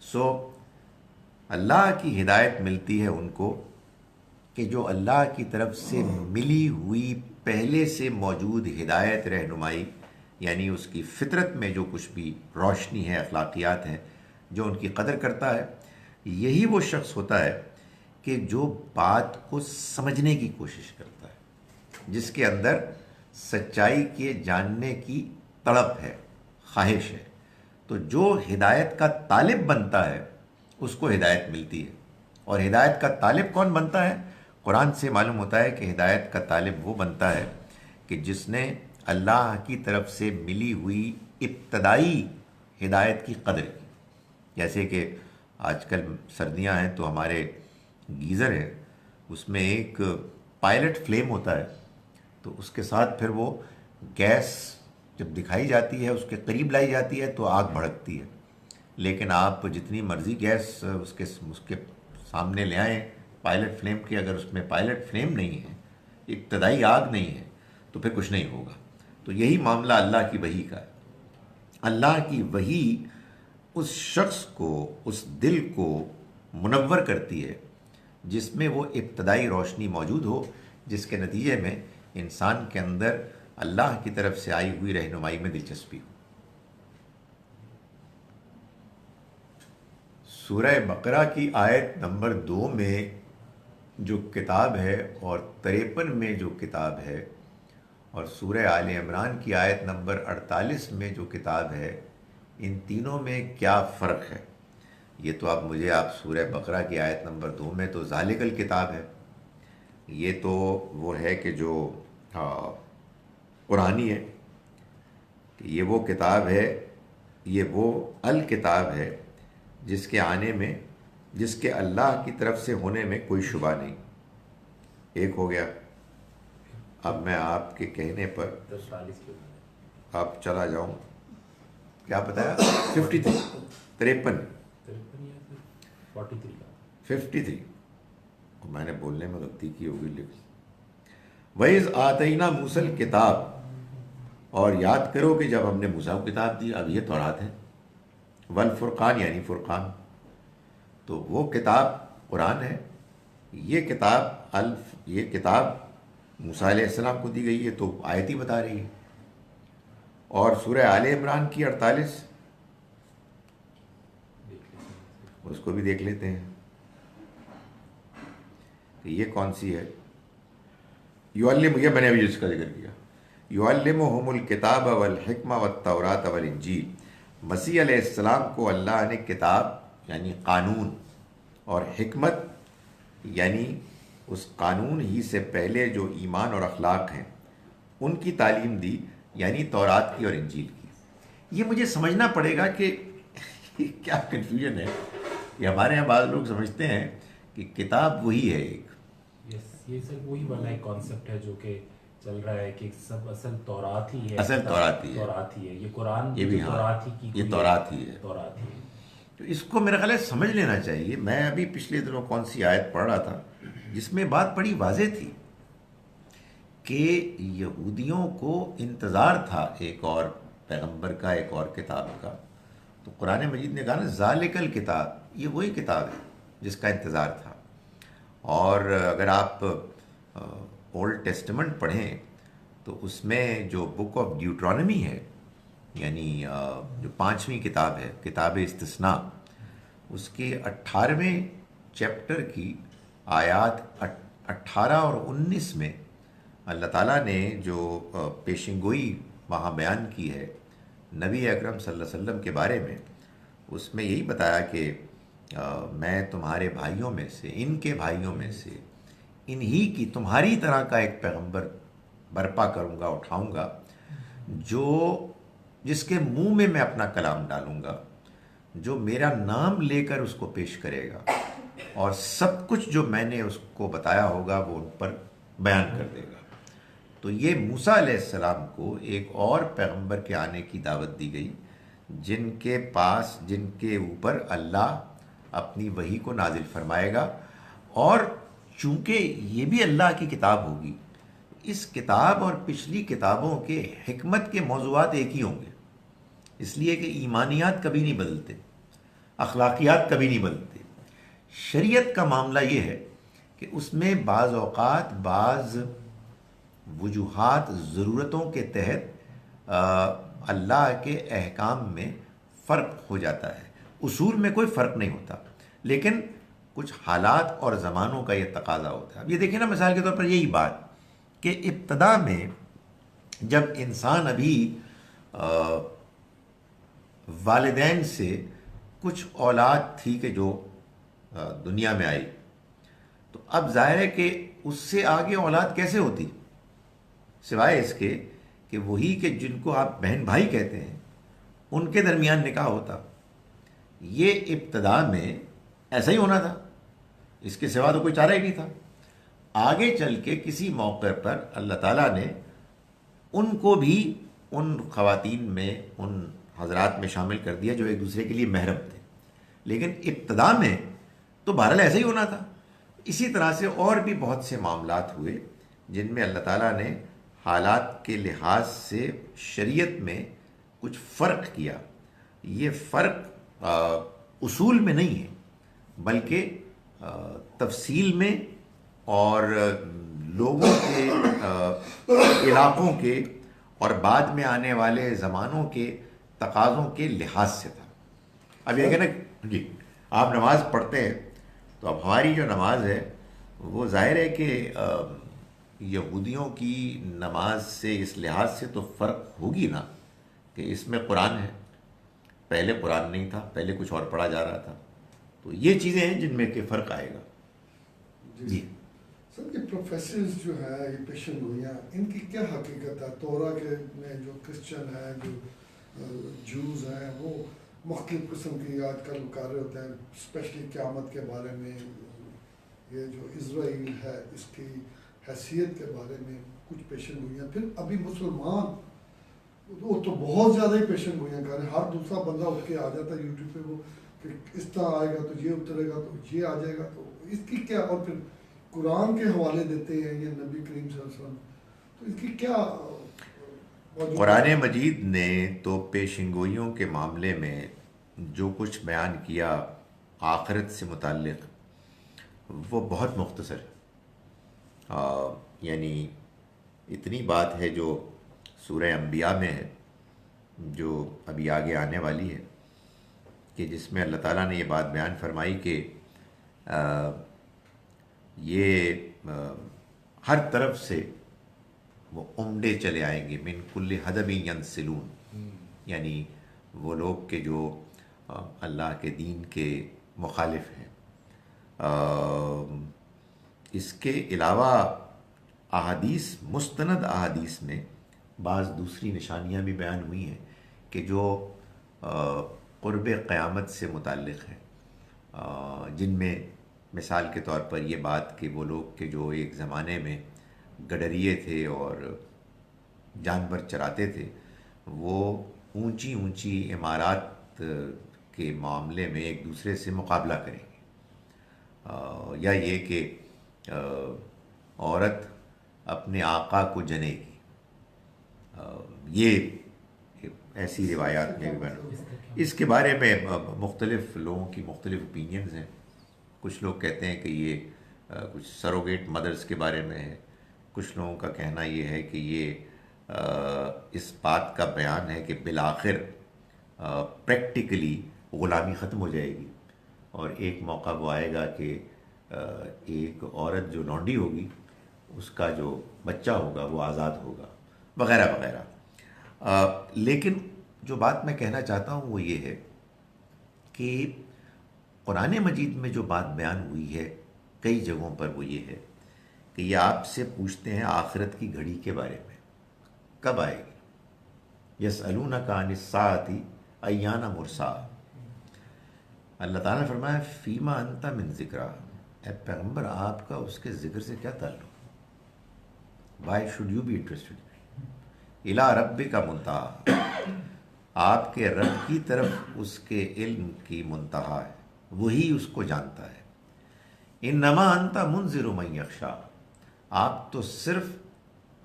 سو اللہ کی ہدایت ملتی ہے ان کو کہ جو اللہ کی طرف سے ملی ہوئی پہلے سے موجود ہدایت، رہنمائی، یعنی اس کی فطرت میں جو کچھ بھی روشنی ہے، اخلاقیات ہیں، جو ان کی قدر کرتا ہے. یہی وہ شخص ہوتا ہے کہ جو بات کو سمجھنے کی کوشش کرتا ہے، جس کے اندر سچائی کے جاننے کی تڑپ ہے، خواہش ہے. تو جو ہدایت کا طالب بنتا ہے اس کو ہدایت ملتی ہے. اور ہدایت کا طالب کون بنتا ہے؟ قرآن سے معلوم ہوتا ہے کہ ہدایت کا طالب وہ بنتا ہے کہ جس نے اللہ کی طرف سے ملی ہوئی ابتدائی ہدایت کی قدر کی. جیسے کہ آج کل سردیاں ہیں تو ہمارے گیزر ہے، اس میں ایک پائلٹ فلیم ہوتا ہے، تو اس کے ساتھ پھر وہ گیس جب دکھائی جاتی ہے، اس کے قریب لائی جاتی ہے تو آگ بھڑکتی ہے. لیکن آپ جتنی مرضی گیس اس کے سامنے لے آئیں پائلٹ فلیم کے، اگر اس میں پائلٹ فلیم نہیں ہے، ابتدائی آگ نہیں ہے، تو پھر کچھ نہیں ہوگا. تو یہی معاملہ اللہ کی وحی کا ہے. اللہ کی وحی اس شخص کو، اس دل کو منور کرتی ہے جس میں وہ ابتدائی روشنی موجود ہو، جس کے نتیجے میں انسان کے اندر اللہ کی طرف سے آئی ہوئی رہنمائی میں دلچسپی ہو. سورہ بقرہ کی آیت نمبر 2 میں جو کتاب ہے اور 53 میں جو کتاب ہے اور سورہ آل عمران کی آیت نمبر 48 میں جو کتاب ہے، ان تینوں میں کیا فرق ہے؟ یہ تو اب مجھے آپ سورہ بقرہ کی آیت نمبر 2 میں تو ذالک الکتاب ہے، یہ تو وہ ہے کہ جو قرآنی ہے، کہ یہ وہ کتاب ہے، یہ وہ الکتاب ہے جس کے آنے میں، جس کے اللہ کی طرف سے ہونے میں کوئی شبہ نہیں۔ ایک ہو گیا۔ اب میں آپ کے کہنے پر اب چلا جاؤں، کیا بتایا؟ 53 میں نے بولنے میں غلطی کی ہوگی، لیکن وَإِذْ آتَيْنَا مُوسَى الْكِتَابَ، اور یاد کرو کہ جب ہم نے موسیٰ کو کتاب دی، اب یہ تورات ہے، والفرقان یعنی فرقان، تو وہ کتاب قرآن ہے، یہ کتاب موسیٰ علیہ السلام کو دی گئی ہے، تو آیت ہی بتا رہی ہے۔ اور سورہ آل عمران کی 48 اس کو بھی دیکھ لیتے ہیں کہ یہ کون سی ہے۔ یہ میں نے ابھی جس کا ذکر کیا، یعلمہم الکتاب والحکمہ والتوراۃ والانجیل، مسیح علیہ السلام کو اللہ نے کتاب یعنی قانون اور حکمت یعنی اس قانون ہی سے پہلے جو ایمان اور اخلاق ہیں ان کی تعلیم دی، یعنی تورات کی اور انجیل کی۔ یہ مجھے سمجھنا پڑے گا کہ کیا کنفیوژن ہے کہ ہمارے یہاں بعض لوگ سمجھتے ہیں کہ کتاب وہی ہے ایک، یہ سر وہی والا ایک کانسیپٹ ہے جو کہ چل رہا ہے کہ سب اصل تورات ہی ہے، تورات ہی ہے، یہ قرآن یہ بھی تورات ہی کی، یہ تورات ہی ہے۔ تو اس کو میرا خیال ہے سمجھ لینا چاہیے۔ میں ابھی پچھلے دنوں کون سی آیت پڑھ رہا تھا جس میں بات بڑی واضح تھی کہ یہودیوں کو انتظار تھا ایک اور پیغمبر کا، ایک اور کتاب کا، تو قرآن مجید نے کہا نا ذالک الکتاب، یہ وہی کتاب ہے جس کا انتظار تھا۔ اور اگر آپ اولڈ ٹیسٹمنٹ پڑھیں تو اس میں جو بک آف ڈیوٹرانمی ہے، یعنی جو 5ویں کتاب ہے، کتاب استثناء، اس کے 18ویں چیپٹر کی آیات 18 اور 19 میں اللہ تعالیٰ نے جو پیشن گوئی وہاں بیان کی ہے نبی اکرم صلی اللہ علیہ وسلم کے بارے میں، اس میں یہی بتایا کہ میں تمہارے بھائیوں میں سے، ان کے بھائیوں میں سے انہی کی تمہاری طرح کا ایک پیغمبر برپا کروں گا، اٹھاؤں گا، جس کے منہ میں اپنا کلام ڈالوں گا، جو میرا نام لے کر اس کو پیش کرے گا، اور سب کچھ جو میں نے اس کو بتایا ہوگا وہ ان پر بیان کر دے گا۔ تو یہ موسیٰ علیہ السلام کو ایک اور پیغمبر کے آنے کی دعوت دی گئی، جن کے اوپر اللہ اپنی وحی کو نازل فرمائے گا، اور چونکہ یہ بھی اللہ کی کتاب ہوگی، اس کتاب اور پچھلی کتابوں کے حکمت کے موضوعات ایک ہی ہوں گے، اس لیے کہ ایمانیات کبھی نہیں بدلتے، اخلاقیات کبھی نہیں بدلتے۔ شریعت کا معاملہ یہ ہے کہ اس میں بعض اوقات بعض وجوہات، ضرورتوں کے تحت اللہ کے احکام میں فرق ہو جاتا ہے، اصول میں کوئی فرق نہیں ہوتا، لیکن کچھ حالات اور زمانوں کا یہ تقاضا ہوتا ہے۔ اب یہ دیکھیں نا، مثال کے طور پر یہی بات کہ ابتدا میں جب انسان ابھی والدین سے کچھ اولاد تھی کہ جو دنیا میں آئی، تو اب ظاہر ہے کہ اس سے آگے اولاد کیسے ہوتی، سوائے اس کے کہ وہی کہ جن کو آپ بہن بھائی کہتے ہیں ان کے درمیان نکاح ہوتا۔ یہ ابتدا میں ایسا ہی ہونا تھا، اس کے سوا تو کوئی چارہ ہی نہیں تھا۔ آگے چل کے کسی موقع پر اللہ تعالیٰ نے ان کو بھی ان خواتین میں، ان حضرات میں شامل کر دیا جو ایک دوسرے کے لیے محرم تھے، لیکن ابتدا میں تو بہرحال ایسا ہی ہونا تھا۔ اسی طرح سے اور بھی بہت سے معاملات ہوئے جن میں اللہ تعالیٰ نے حالات کے لحاظ سے شریعت میں کچھ فرق کیا۔ یہ فرق اصول میں نہیں ہے، بلکہ تفصیل میں اور لوگوں کے، علاقوں کے اور بعد میں آنے والے زمانوں کے تقاضوں کے لحاظ سے تھا۔ اب یہ کہنا جی، آپ نماز پڑھتے ہیں تو اب ہماری جو نماز ہے وہ ظاہر ہے کہ یہودیوں کی نماز سے اس لحاظ سے تو فرق ہوگی نا کہ اس میں قرآن ہے، پہلے قرآن نہیں تھا، پہلے کچھ اور پڑھا جا رہا تھا. تو یہ چیزیں ہیں جن میں کہ فرق آئے گا. جی سر یہ پروفیسرز جو ہیں یہ پیشن گوئیاں ان کی کیا حقیقت ہے؟ تورا کے میں جو کرسچن ہیں جو جوز ہیں وہ مختلف قسم کی آج کل کر رہے ہوتے ہیں اسپیشلی قیامت کے بارے میں، یہ جو اسرائیل ہے اس کی حیثیت کے بارے میں کچھ پیشن گوئیاں. پھر ابھی مسلمان وہ تو بہت زیادہ ہی پیشن گوئیاں کر رہے ہیں. ہر دوسرا بندہ اٹھ کے آ جاتا ہے یوٹیوب پہ وہ کہ اس طرح آئے گا تو یہ اترے گا تو یہ آ جائے گا، تو اس کی کیا، اور پھر قرآن کے حوالے دیتے ہیں یا نبی کریم صلی اللہ علیہ وسلم، تو اس کی کیا؟ قرآن مجید نے تو پیشن گوئیوں کے معاملے میں جو کچھ بیان کیا آخرت سے متعلق وہ بہت مختصر ہے. یعنی اتنی بات ہے جو سورہ انبیاء میں ہے جو ابھی آگے آنے والی ہے کہ جس میں اللہ تعالیٰ نے یہ بات بیان فرمائی کہ یہ ہر طرف سے وہ عمڈے چلے آئیں گے، من کل حدب ینسلون، یعنی وہ لوگ کہ جو اللہ کے دین کے مخالف ہیں. اس کے علاوہ احادیث، مستند احادیث میں بعض دوسری نشانیاں بھی بیان ہوئی ہیں کہ جو قرب قیامت سے متعلق ہیں، جن میں مثال کے طور پر یہ بات کہ وہ لوگ کہ جو ایک زمانے میں گڈریے تھے اور جانور چراتے تھے وہ اونچی اونچی عمارات کے معاملے میں ایک دوسرے سے مقابلہ کریں گے، یا یہ کہ عورت اپنے آقا کو جنے گی. یہ ایسی روایات میں بھی بنا. اس کے بارے میں مختلف لوگوں کی مختلف اوپینینز ہیں. کچھ لوگ کہتے ہیں کہ یہ کچھ سروگیٹ مدرز کے بارے میں ہے، کچھ لوگوں کا کہنا یہ ہے کہ یہ اس بات کا بیان ہے کہ بالآخر پریکٹیکلی غلامی ختم ہو جائے گی اور ایک موقع وہ آئے گا کہ ایک عورت جو لونڈی ہوگی اس کا جو بچہ ہوگا وہ آزاد ہوگا، وغیرہ وغیرہ. لیکن جو بات میں کہنا چاہتا ہوں وہ یہ ہے کہ قرآن مجید میں جو بات بیان ہوئی ہے کئی جگہوں پر وہ یہ ہے کہ یہ آپ سے پوچھتے ہیں آخرت کی گھڑی کے بارے میں، کب آئے گی. یسألونک عن الساعۃ ایان مرساہا. اللہ تعالیٰ نے فرمایا فیما انت من ذکرہ، اے پیغمبر آپ کا اس کے ذکر سے کیا تعلق؟ Why should you be interested? الی ربک منتہا، آپ کے رب کی طرف اس کے علم کی منتہا ہے، وہی اس کو جانتا ہے. انما انت منذر من یخشی، آپ تو صرف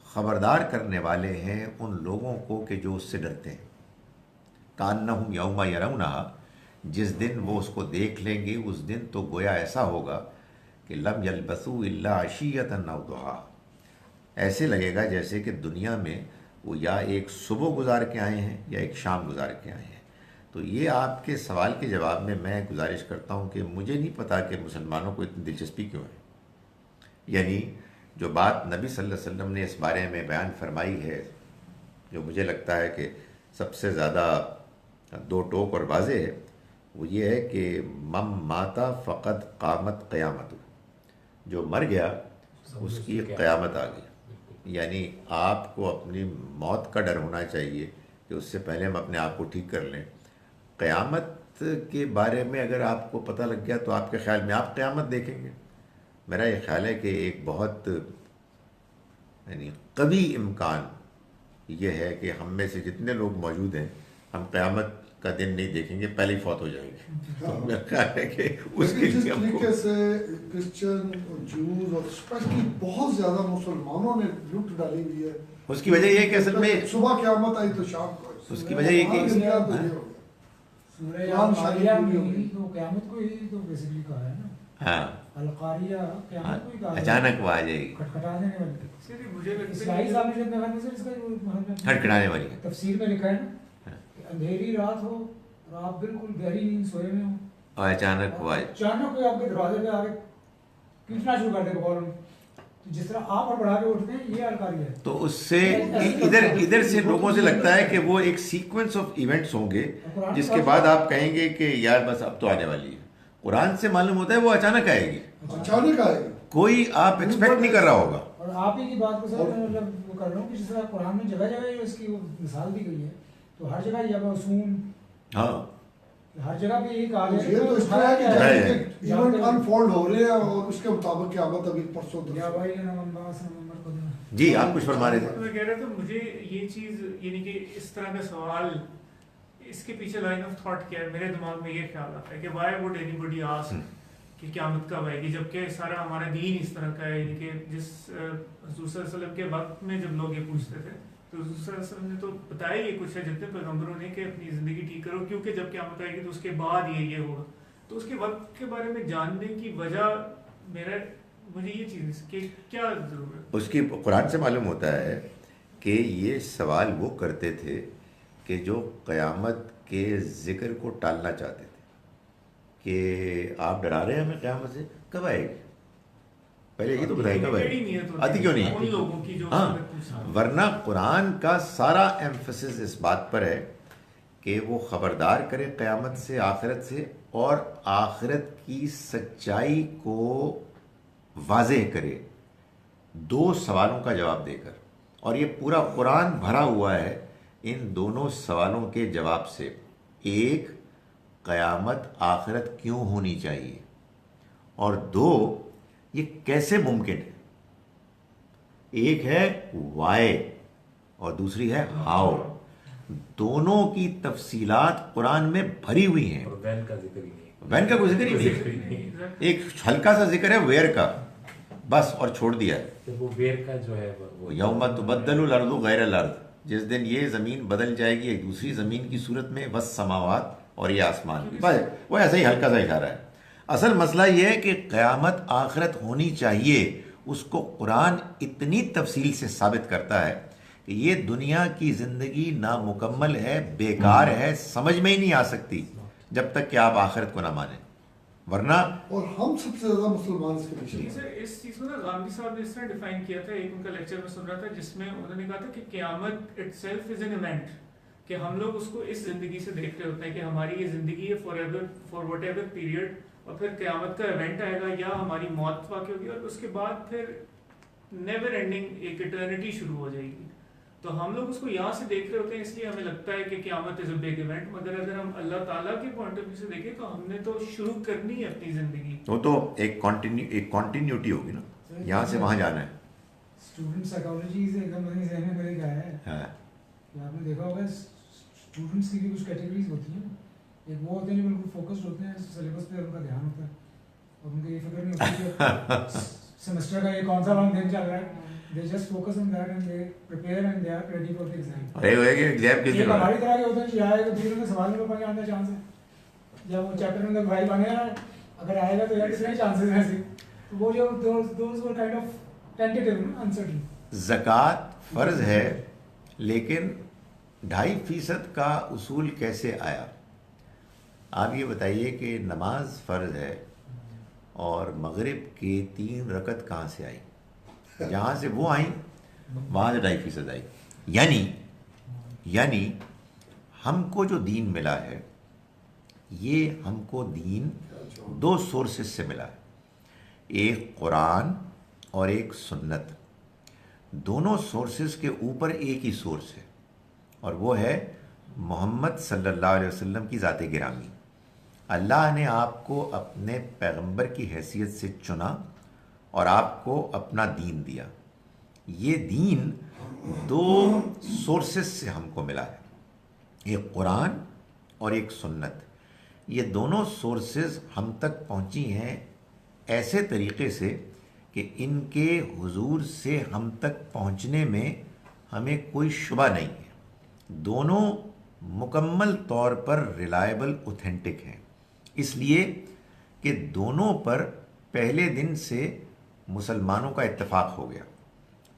خبردار کرنے والے ہیں ان لوگوں کو کہ جو اس سے ڈرتے ہیں. کأنہم یوم یرونہا، جس دن وہ اس کو دیکھ لیں گے اس دن تو گویا ایسا ہوگا کہ لم یلبثوا الا عشیۃ او ضحیٰ، ایسے لگے گا جیسے کہ دنیا میں وہ یا ایک صبح گزار کے آئے ہیں یا ایک شام گزار کے آئے ہیں. تو یہ آپ کے سوال کے جواب میں گزارش کرتا ہوں کہ مجھے نہیں پتا کہ مسلمانوں کو اتنی دلچسپی کیوں ہے. یعنی جو بات نبی صلی اللہ علیہ وسلم نے اس بارے میں بیان فرمائی ہے، جو مجھے لگتا ہے کہ سب سے زیادہ دو ٹوک اور واضح ہے، وہ یہ ہے کہ مم ماتا فقط قامت قیامت، جو مر گیا اس کی قیامت آ گئی. یعنی آپ کو اپنی موت کا ڈر ہونا چاہیے کہ اس سے پہلے ہم اپنے آپ کو ٹھیک کر لیں. قیامت کے بارے میں اگر آپ کو پتہ لگ گیا تو آپ کے خیال میں آپ قیامت دیکھیں گے. میرا یہ خیال ہے کہ ایک بہت یعنی قوی امکان یہ ہے کہ ہم میں سے جتنے لوگ موجود ہیں ہم قیامت کا دن نہیں دیکھیں گے، پہلے ہی فوت ہو جائیں گے. تو میرا خیال ہے کہ اس کے جس لیے ہم کو طریقے سے کرسچن اور جوز اور اسپیشلی بہت زیادہ مسلمانوں نے لوٹ ڈالی ہوئی ہے، اس کی وجہ یہ ہے کہ اصل میں صبح قیامت آئی تو شام کو اس کی وجہ یہ کہ سورہ القاریہ میں تو قیامت کو ہی تو بیسیکلی کہا ہے نا. ہاں القاریہ قیامت کو ہی کہا ہے، اچانک وہ آ جائے گی، کھٹکھٹا دینے والی. چلیے مجھے لگتا اسرائیل ہے صاحب نے جب میں نے اس کا کھٹکھٹانے والی ہے. تفسیر میں لکھا ہے نا کہ اندھیری رات ہو اور آپ بالکل گہری نیند سوئے ہوئے ہوں اور اچانک ہوا اچانک کوئی آپ کے دروازے پہ آ کے کھینچنا شروع کر دے بغور میں، تو جس طرح آپ اور بڑھا کے اٹھتے ہیں یہ الکاری ہے. تو اس سے ادھر سے لوگوں سے لگتا ہے کہ وہ ایک سیکوینس آف ایونٹس ہوں گے جس کے بعد آپ کہیں گے کہ یار بس اب تو آنے والی ہے. قرآن سے معلوم ہوتا ہے وہ اچانک آئے گی، اچانک آئے گا، کوئی آپ ایکسپیکٹ نہیں کر رہا ہوگا. اور آپ ہی کی بات کو سر میں مطلب وہ کر رہا ہوں کہ جس طرح قرآن میں جگہ جگہ اس کی مثال دی گئی ہے، تو ہر جگہ یہ اصول ہاں ہر جگہ پہ یہی کہا یہ تو اس طرح ہے کہ ایونٹ انفولڈ ہو رہے ہیں اور اس کے مطابق قیامت ابھی پرسوں جی آپ کچھ فرما رہے تھے. میں کہہ رہا تھا مجھے یہ چیز یعنی کہ اس طرح کا سوال اس کے پیچھے لائن آف تھاٹ کیا ہے، میرے دماغ میں یہ خیال آتا ہے کہ why would anybody ask کہ قیامت کب آئے گی، جبکہ سارا ہمارا دین اس طرح کا ہے. یعنی کہ جس حضور صلی اللہ علیہ وسلم کے وقت میں جب لوگ یہ پوچھتے تھے تو حضور صلی اللہ علیہ وسلم نے تو بتایا یہ کچھ ہے جتنے پیغمبروں نے کہ اپنی زندگی ٹھیک کرو کیونکہ جب قیامت آئے گی تو اس کے بعد یہ ہوگا. تو اس کے وقت کے بارے میں جاننے کی وجہ مجھے یہ چیز کہ کیا ضرورت اس کی قرآن سے معلوم ہوتا ہے کہ یہ سوال وہ کرتے تھے کہ جو قیامت کے ذکر کو ٹالنا چاہتے تھے کہ آپ ڈرا رہے ہیں ہمیں قیامت سے، کب آئے گی؟ پہلے یہ تو بتائیں کب آئے گی، آتی کیوں نہیں ان لوگوں کی جو ہاں. ورنہ قرآن کا سارا ایمفسس اس بات پر ہے کہ وہ خبردار کرے قیامت سے، آخرت سے، اور آخرت کی سچائی کو واضح کرے دو سوالوں کا جواب دے کر. اور یہ پورا قرآن بھرا ہوا ہے ان دونوں سوالوں کے جواب سے. ایک، قیامت آخرت کیوں ہونی چاہیے، اور دو، یہ کیسے ممکن ہے. ایک ہے وائی اور دوسری ہے ہاؤ. دونوں کی تفصیلات قرآن میں بھری ہوئی ہیں. اور وین کا ذکر ہی نہیں، وین کا کوئی ذکر ہی نہیں، ایک ہلکا سا ذکر ہے ویئر کا بس، اور چھوڑ دیا ہے. وہ ویر کا جو ہے وہ یوم تبدل الارض غیر الارض، جس دن یہ زمین بدل جائے گی ایک دوسری زمین کی صورت میں، والسماوات، اور یہ آسمان. بس وہ ایسا ہی ہلکا سا اشارہ ہے. اصل مسئلہ یہ ہے کہ قیامت آخرت ہونی چاہیے، اس کو قرآن اتنی تفصیل سے ثابت کرتا ہے کہ یہ دنیا کی زندگی نامکمل ہے، بیکار ہے، سمجھ میں ہی نہیں آ سکتی جب تک کہ آپ آخرت کو نہ مانیں. ورنہ اور ہم سب سے زیادہ مسلمان اس کے پیچھے سر اس چیز کو نا غامدی صاحب نے اس طرح ڈیفائن کیا تھا. ایک ان کا لیکچر میں سن رہا تھا جس میں انہوں نے کہا تھا کہ قیامت it self is an event, کہ ہم لوگ اس کو اس زندگی سے دیکھ رہے ہوتے ہیں کہ ہماری یہ زندگی ہے فار وٹ ایور پیریڈ، اور پھر قیامت کا ایونٹ آئے گا یا ہماری موت واقع ہوگی، اور اس کے بعد پھر نیور اینڈنگ ایک ایٹرنیٹی شروع ہو جائے گی. تو ہم لوگ اس کو یہاں سے دیکھ رہے ہوتے ہیں، اس لیے ہمیں لگتا ہے کہ قیامت از اے بگ ایونٹ. مگر اگر ہم اللہ تعالیٰ کے پوائنٹ آف ویو سے دیکھیں تو ہم نے تو شروع کرنی ہے اپنی زندگی. وہ تو ایک کنٹینیوٹی ہوگی نا، یہاں سے وہاں جانا ہے. اسٹوڈنٹ سائیکالوجی سے ایک دم اپنی ذہن میں میرے کیا ہے کہ آپ نے دیکھا ہوگا اسٹوڈنٹس کی بھی کچھ کیٹیگریز ہوتی ہیں. ایک وہ ہوتے ہیں جو بالکل فوکسڈ ہوتے ہیں، سلیبس پہ ان کا دھیان ہوتا ہے اور ان کو یہ فکر نہیں ہوتی کہ سیمسٹر کا یہ کون سا لانگ دن چل رہا ہے. They just focus on that and they prepare and they are ready for the exam. یہ ہماری طرح کے ہوتے ہیں کہ آئے گا پھر میں سوال میں پڑھ آنے کا چانس ہے، جب وہ چیپٹر میں بھائی بنے گا اگر آئے گا تو یار کتنے چانسز ہیں ایسے. تو وہ جو those were kind of tentative, uncertain. زکوٰۃ فرض ہے لیکن 2.5% کا اصول کیسے آیا؟ آپ یہ بتائیے کہ نماز فرض ہے اور مغرب کے 3 رکعت کہاں سے آئی؟ جہاں سے وہ آئیں وہاں سے 2.5% آئی. یعنی ہم کو جو دین ملا ہے یہ ہم کو دین 2 سورسز سے ملا ہے، ایک قرآن اور ایک سنت. دونوں سورسز کے اوپر ایک ہی سورس ہے اور وہ ہے محمد صلی اللہ علیہ وسلم کی ذات گرامی. اللہ نے آپ کو اپنے پیغمبر کی حیثیت سے چنا اور آپ کو اپنا دین دیا. یہ دین 2 سورسز سے ہم کو ملا ہے، ایک قرآن اور ایک سنت. یہ دونوں سورسز ہم تک پہنچی ہیں ایسے طریقے سے کہ ان کے حضور سے ہم تک پہنچنے میں ہمیں کوئی شبہ نہیں ہے. دونوں مکمل طور پر ریلائبل اوتھینٹک ہیں، اس لیے کہ دونوں پر پہلے دن سے مسلمانوں کا اتفاق ہو گیا.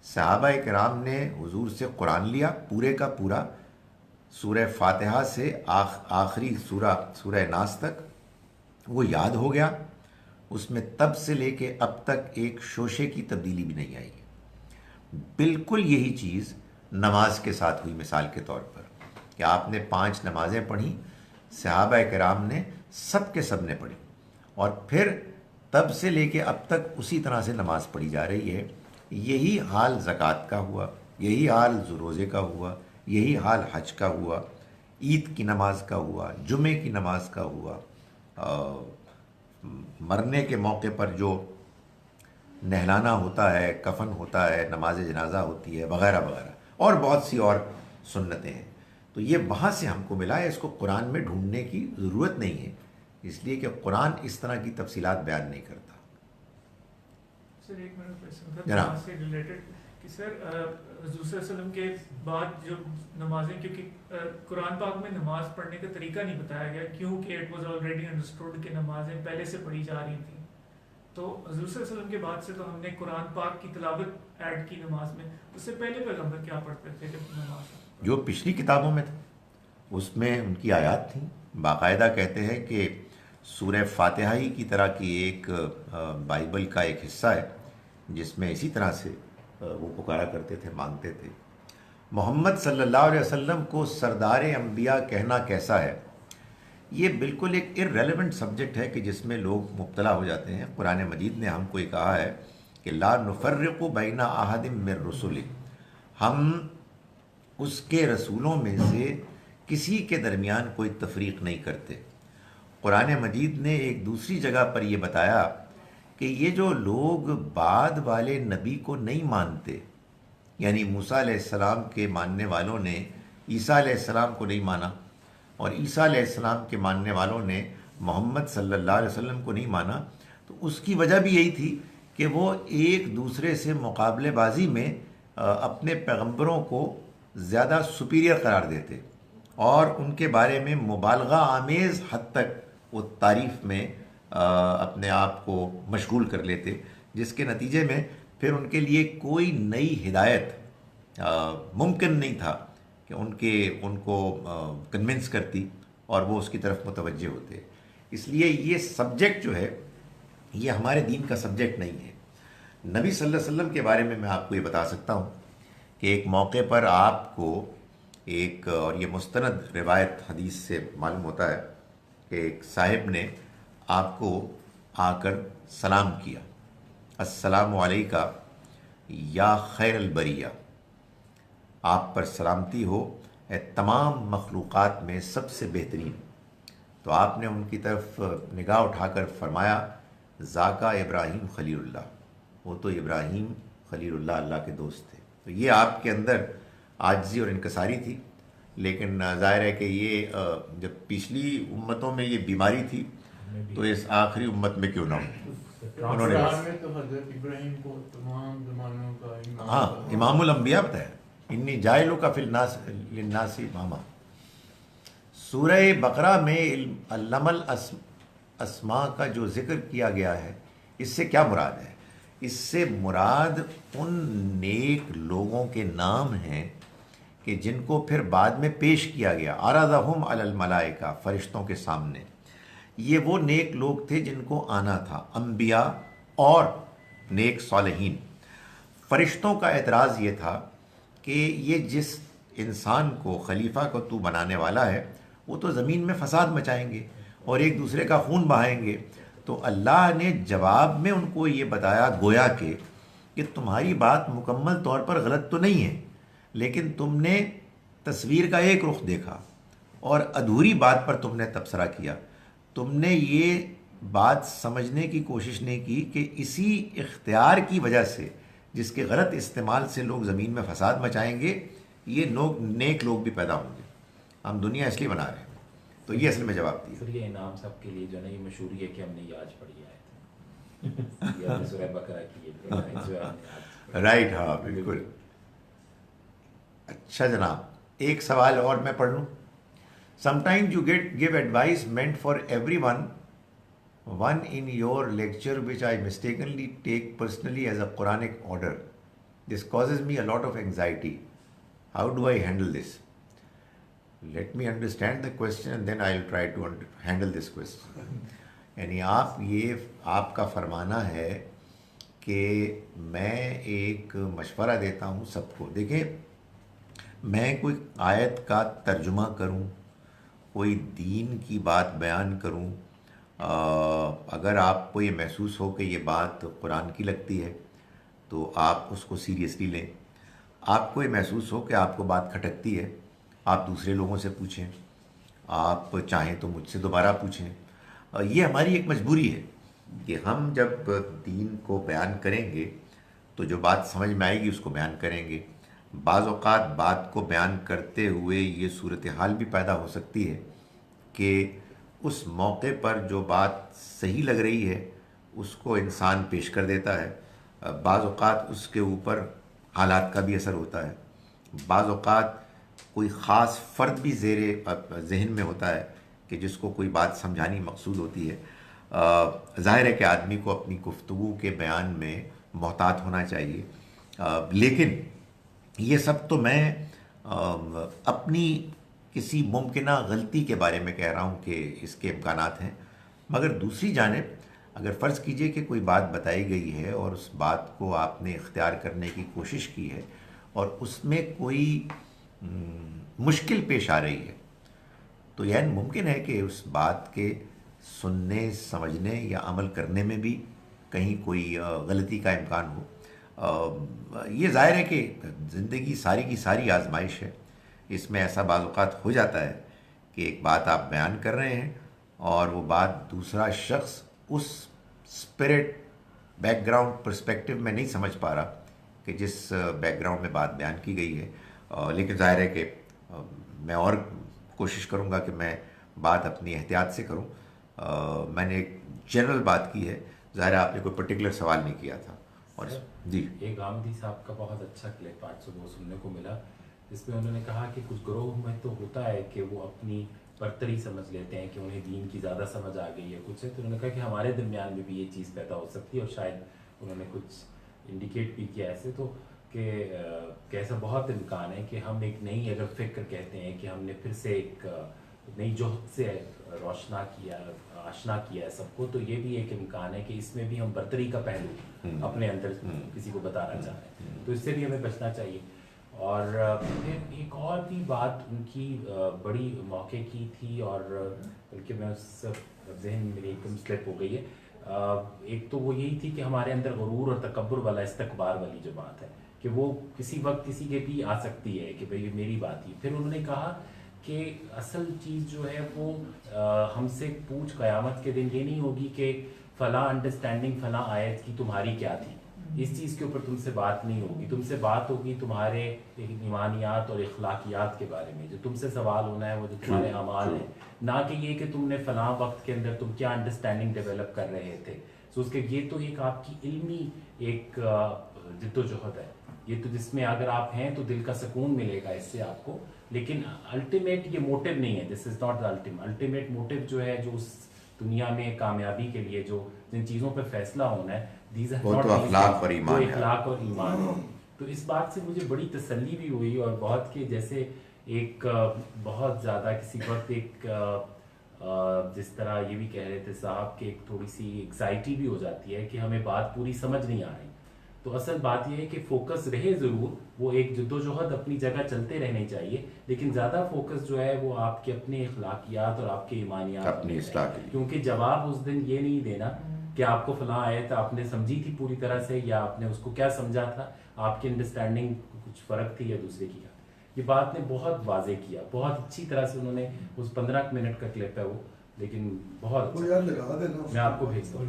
صحابہ کرام نے حضور سے قرآن لیا پورے کا پورا، سورہ فاتحہ سے آخری سورہ ناس تک، وہ یاد ہو گیا، اس میں تب سے لے کے اب تک ایک شوشے کی تبدیلی بھی نہیں آئی ہے۔ بالکل یہی چیز نماز کے ساتھ ہوئی، مثال کے طور پر کہ آپ نے 5 نمازیں پڑھی، صحابہ کرام نے سب کے سب نے پڑھی، اور پھر تب سے لے کے اب تک اسی طرح سے نماز پڑھی جا رہی ہے۔ یہی حال زکوٰۃ کا ہوا، یہی حال روزے کا ہوا، یہی حال حج کا ہوا، عید کی نماز کا ہوا، جمعے کی نماز کا ہوا، مرنے کے موقع پر جو نہلانا ہوتا ہے، کفن ہوتا ہے، نماز جنازہ ہوتی ہے، وغیرہ وغیرہ، اور بہت سی اور سنتیں ہیں۔ تو یہ وہاں سے ہم کو ملا ہے، اس کو قرآن میں ڈھونڈنے کی ضرورت نہیں ہے، اس لیے کہ قرآن اس طرح کی تفصیلات بیان نہیں کرتا۔ سر ایک منٹ کوشچن تھا جناب نماز سے ریلیٹڈ کہ سر حضور صلی اللہ علیہ وسلم کے بعد جو نمازیں، کیونکہ قرآن پاک میں نماز پڑھنے کا طریقہ نہیں بتایا گیا، کیونکہ اٹ واز آلریڈی انڈرسٹوڈ کہ نمازیں پہلے سے پڑھی جا رہی تھیں، تو حضور صلی اللہ علیہ وسلم کے بعد سے تو ہم نے قرآن پاک کی تلاوت ایڈ کی نماز میں، اس سے پہلے پیغمبر کیا پڑھتے تھے جب نماز؟ جو پچھلی کتابوں میں تھا اس میں ان کی آیات تھیں، باقاعدہ کہتے ہیں کہ سورہ فاتحہ ہی کی طرح کی ایک بائبل کا ایک حصہ ہے جس میں اسی طرح سے وہ پکارا کرتے تھے، مانگتے تھے۔ محمد صلی اللہ علیہ وسلم کو سردار انبیاء کہنا کیسا ہے، یہ بالکل ایک ارریلیونٹ سبجیکٹ ہے کہ جس میں لوگ مبتلا ہو جاتے ہیں۔ قرآن مجید نے ہم کو یہ کہا ہے کہ لا نفرق بین احد من رسلہ، ہم اس کے رسولوں میں سے کسی کے درمیان کوئی تفریق نہیں کرتے۔ قرآن مجید نے ایک دوسری جگہ پر یہ بتایا کہ یہ جو لوگ بعد والے نبی کو نہیں مانتے، یعنی موسیٰ علیہ السلام کے ماننے والوں نے عیسیٰ علیہ السلام کو نہیں مانا، اور عیسیٰ علیہ السلام کے ماننے والوں نے محمد صلی اللہ علیہ وسلم کو نہیں مانا، تو اس کی وجہ بھی یہی تھی کہ وہ ایک دوسرے سے مقابلے بازی میں اپنے پیغمبروں کو زیادہ سپیریئر قرار دیتے، اور ان کے بارے میں مبالغہ آمیز حد تک وہ تعریف میں اپنے آپ کو مشغول کر لیتے، جس کے نتیجے میں پھر ان کے لیے کوئی نئی ہدایت ممکن نہیں تھا کہ ان کو کنونس کرتی اور وہ اس کی طرف متوجہ ہوتے۔ اس لیے یہ سبجیکٹ جو ہے یہ ہمارے دین کا سبجیکٹ نہیں ہے۔ نبی صلی اللہ علیہ وسلم کے بارے میں آپ کو یہ بتا سکتا ہوں کہ ایک موقع پر آپ کو ایک، اور یہ مستند روایت حدیث سے معلوم ہوتا ہے کہ ایک صاحب نے آپ کو آ کر سلام کیا، السلام علیکہ یا خیر البریہ، آپ پر سلامتی ہو اے تمام مخلوقات میں سب سے بہترین۔ تو آپ نے ان کی طرف نگاہ اٹھا کر فرمایا ذاکا ابراہیم خلیل اللہ، وہ تو ابراہیم خلیل اللہ اللہ کے دوست تھے۔ تو یہ آپ کے اندر عاجزی اور انکساری تھی، لیکن ظاہر ہے کہ یہ جب پچھلی امتوں میں یہ بیماری تھی تو اس آخری امت میں کیوں نہ ہو۔ انہوں نے تو حضرت ابراہیم کو تمام زمانوں کا ہاں امام الانبیاء بتایا، انی جائلک فی الناس للناس اماما۔ سورہ بقرہ میں علم الاسماء کا جو ذکر کیا گیا ہے، اس سے کیا مراد ہے؟ اس سے مراد ان نیک لوگوں کے نام ہیں کہ جن کو پھر بعد میں پیش کیا گیا، عرضہم علی الملائکہ، فرشتوں کے سامنے۔ یہ وہ نیک لوگ تھے جن کو آنا تھا، انبیاء اور نیک صالحین۔ فرشتوں کا اعتراض یہ تھا کہ یہ جس انسان کو خلیفہ کو تو بنانے والا ہے وہ تو زمین میں فساد مچائیں گے اور ایک دوسرے کا خون بہائیں گے۔ تو اللہ نے جواب میں ان کو یہ بتایا گویا کہ تمہاری بات مکمل طور پر غلط تو نہیں ہے، لیکن تم نے تصویر کا ایک رخ دیکھا اور ادھوری بات پر تم نے تبصرہ کیا۔ تم نے یہ بات سمجھنے کی کوشش نہیں کی کہ اسی اختیار کی وجہ سے جس کے غلط استعمال سے لوگ زمین میں فساد مچائیں گے، یہ نیک لوگ بھی پیدا ہوں گے۔ ہم دنیا اس لیے بنا رہے ہیں۔ تو یہ اصل میں جواب دیا۔ پھر یہ انعام سب کے لیے جو نہیں مشہور ہے کہ ہم نے یہ آج پڑھی آئے تھے سورہ بقرہ کی۔ رائٹ، ہاں بالکل۔ اچھا جناب، ایک سوال اور میں پڑھ لوں۔ Sometimes you give advice meant for everyone. One in your lecture which I mistakenly take personally as a Quranic order. This causes me a lot of anxiety. How do I handle this? Let me understand the question and then I'll try to handle this question. یعنی آپ کا فرمانا ہے کہ میں ایک مشورہ دیتا ہوں سب کو. دیکھیں، میں کوئی آیت کا ترجمہ کروں، کوئی دین کی بات بیان کروں، اگر آپ کو یہ محسوس ہو کہ یہ بات قرآن کی لگتی ہے تو آپ اس کو سیریسلی لیں. آپ کو یہ محسوس ہو کہ آپ کو بات کھٹکتی ہے، آپ دوسرے لوگوں سے پوچھیں، آپ چاہیں تو مجھ سے دوبارہ پوچھیں. یہ ہماری ایک مجبوری ہے کہ ہم جب دین کو بیان کریں گے تو جو بات سمجھ میں آئے گی اس کو بیان کریں گے. بعض اوقات بات کو بیان کرتے ہوئے یہ صورتحال بھی پیدا ہو سکتی ہے کہ اس موقع پر جو بات صحیح لگ رہی ہے اس کو انسان پیش کر دیتا ہے. بعض اوقات اس کے اوپر حالات کا بھی اثر ہوتا ہے. بعض اوقات کوئی خاص فرد بھی زیر ذہن میں ہوتا ہے کہ جس کو کوئی بات سمجھانی مقصود ہوتی ہے. ظاہر ہے کہ آدمی کو اپنی گفتگو کے بیان میں محتاط ہونا چاہیے، لیکن یہ سب تو میں اپنی کسی ممکنہ غلطی کے بارے میں کہہ رہا ہوں کہ اس کے امکانات ہیں. مگر دوسری جانب اگر فرض کیجئے کہ کوئی بات بتائی گئی ہے اور اس بات کو آپ نے اختیار کرنے کی کوشش کی ہے اور اس میں کوئی مشکل پیش آ رہی ہے تو یعنی ممکن ہے کہ اس بات کے سننے، سمجھنے یا عمل کرنے میں بھی کہیں کوئی غلطی کا امکان ہو. یہ ظاہر ہے کہ زندگی ساری کی ساری آزمائش ہے. اس میں ایسا بعض اوقات ہو جاتا ہے کہ ایک بات آپ بیان کر رہے ہیں اور وہ بات دوسرا شخص اس اسپرٹ بیک گراؤنڈ پرسپیکٹو میں نہیں سمجھ پا رہا کہ جس بیک گراؤنڈ میں بات بیان کی گئی ہے. لیکن ظاہر ہے کہ میں اور کوشش کروں گا کہ میں بات اپنی احتیاط سے کروں. میں نے ایک جنرل بات کی ہے، ظاہر ہے آپ نے کوئی پرٹیکولر سوال نہیں کیا تھا. اور جی، ایک غامدی صاحب کا بہت اچھا کلپ آج صبح سننے کو ملا جس میں انہوں نے کہا کہ کچھ گروہ میں تو ہوتا ہے کہ وہ اپنی برتری سمجھ لیتے ہیں کہ انہیں دین کی زیادہ سمجھ آ گئی ہے کچھ ہے. تو انہوں نے کہا کہ ہمارے درمیان میں بھی یہ چیز پیدا ہو سکتی ہے، اور شاید انہوں نے کچھ انڈیکیٹ بھی کیا ایسے تو کہ ایسا بہت امکان ہے کہ ہم ایک نئی اگر فکر کہتے ہیں کہ ہم نے پھر سے ایک نئی جوہد سے آشنا کیا ہے سب کو، تو یہ بھی ایک امکان ہے کہ اس میں بھی ہم برتری کا پہلو اپنے اندر کسی کو بتانا چاہ رہے ہیں، تو اس سے بھی ہمیں بچنا چاہیے. اور پھر ایک اور بھی بات ان کی بڑی موقع کی تھی، اور بلکہ میں اس ذہن میری ایک دم سلپ ہو گئی ہے. ایک تو وہ یہی تھی کہ ہمارے اندر غرور اور تکبر والا استکبار والی جو بات ہے کہ وہ کسی وقت کسی کے بھی آ سکتی ہے کہ بھئی یہ میری بات ہی. پھر انہوں نے کہا کہ اصل چیز جو ہے وہ ہم سے پوچھ قیامت کے دن یہ نہیں ہوگی کہ فلاں انڈرسٹینڈنگ فلاں آیت کی تمہاری کیا تھی، اس چیز کے اوپر تم سے بات نہیں ہوگی. تم سے بات ہوگی تمہارے ایمانیات اور اخلاقیات کے بارے میں. جو تم سے سوال ہونا ہے وہ جو تمہارے اعمال ہیں، نہ کہ یہ کہ تم نے فلاں وقت کے اندر تم کیا انڈرسٹینڈنگ ڈیولپ کر رہے تھے. سو اس کے یہ تو ایک آپ کی علمی ایک جد و جہد ہے، یہ تو جس میں اگر آپ ہیں تو دل کا سکون ملے گا اس سے آپ کو. لیکن الٹیمیٹ یہ موٹیو نہیں ہے، this is not the ultimate motive جو ہے جو اس دنیا میں کامیابی کے لیے جو جن چیزوں پہ فیصلہ ہونا ہے، وہ تو اخلاق اور ایمان ہے. تو اس بات سے مجھے بڑی تسلی بھی ہوئی اور بہت کہ جیسے ایک بہت زیادہ کسی وقت ایک جس طرح یہ بھی کہہ رہے تھے صاحب کہ ایک تھوڑی سی ایکزائٹی بھی ہو جاتی ہے کہ ہمیں بات پوری سمجھ نہیں آ رہی. تو اصل بات یہ ہے کہ فوکس رہے ضرور، وہ ایک جد و جہد اپنی جگہ چلتے رہنے چاہیے، لیکن زیادہ فوکس جو ہے وہ آپ کے اپنے اخلاقیات اور آپ کے ایمانیات اپنی اصلاح کے لیے. کیونکہ جواب اس دن یہ نہیں دینا کہ آپ کو فلاں آیت آپ نے سمجھی تھی پوری طرح سے یا آپ نے اس کو کیا سمجھا تھا، آپ کی انڈرسٹینڈنگ کچھ فرق تھی یا دوسرے کی. یہ بات نے بہت واضح کیا، بہت اچھی طرح سے انہوں نے اس 15 منٹ کا کلپ ہے وہ، لیکن بہت میں آپ کو بھیجتا ہوں.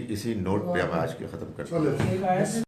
اسی نوٹ پہ ہم آج کے ختم کرتے ہیں.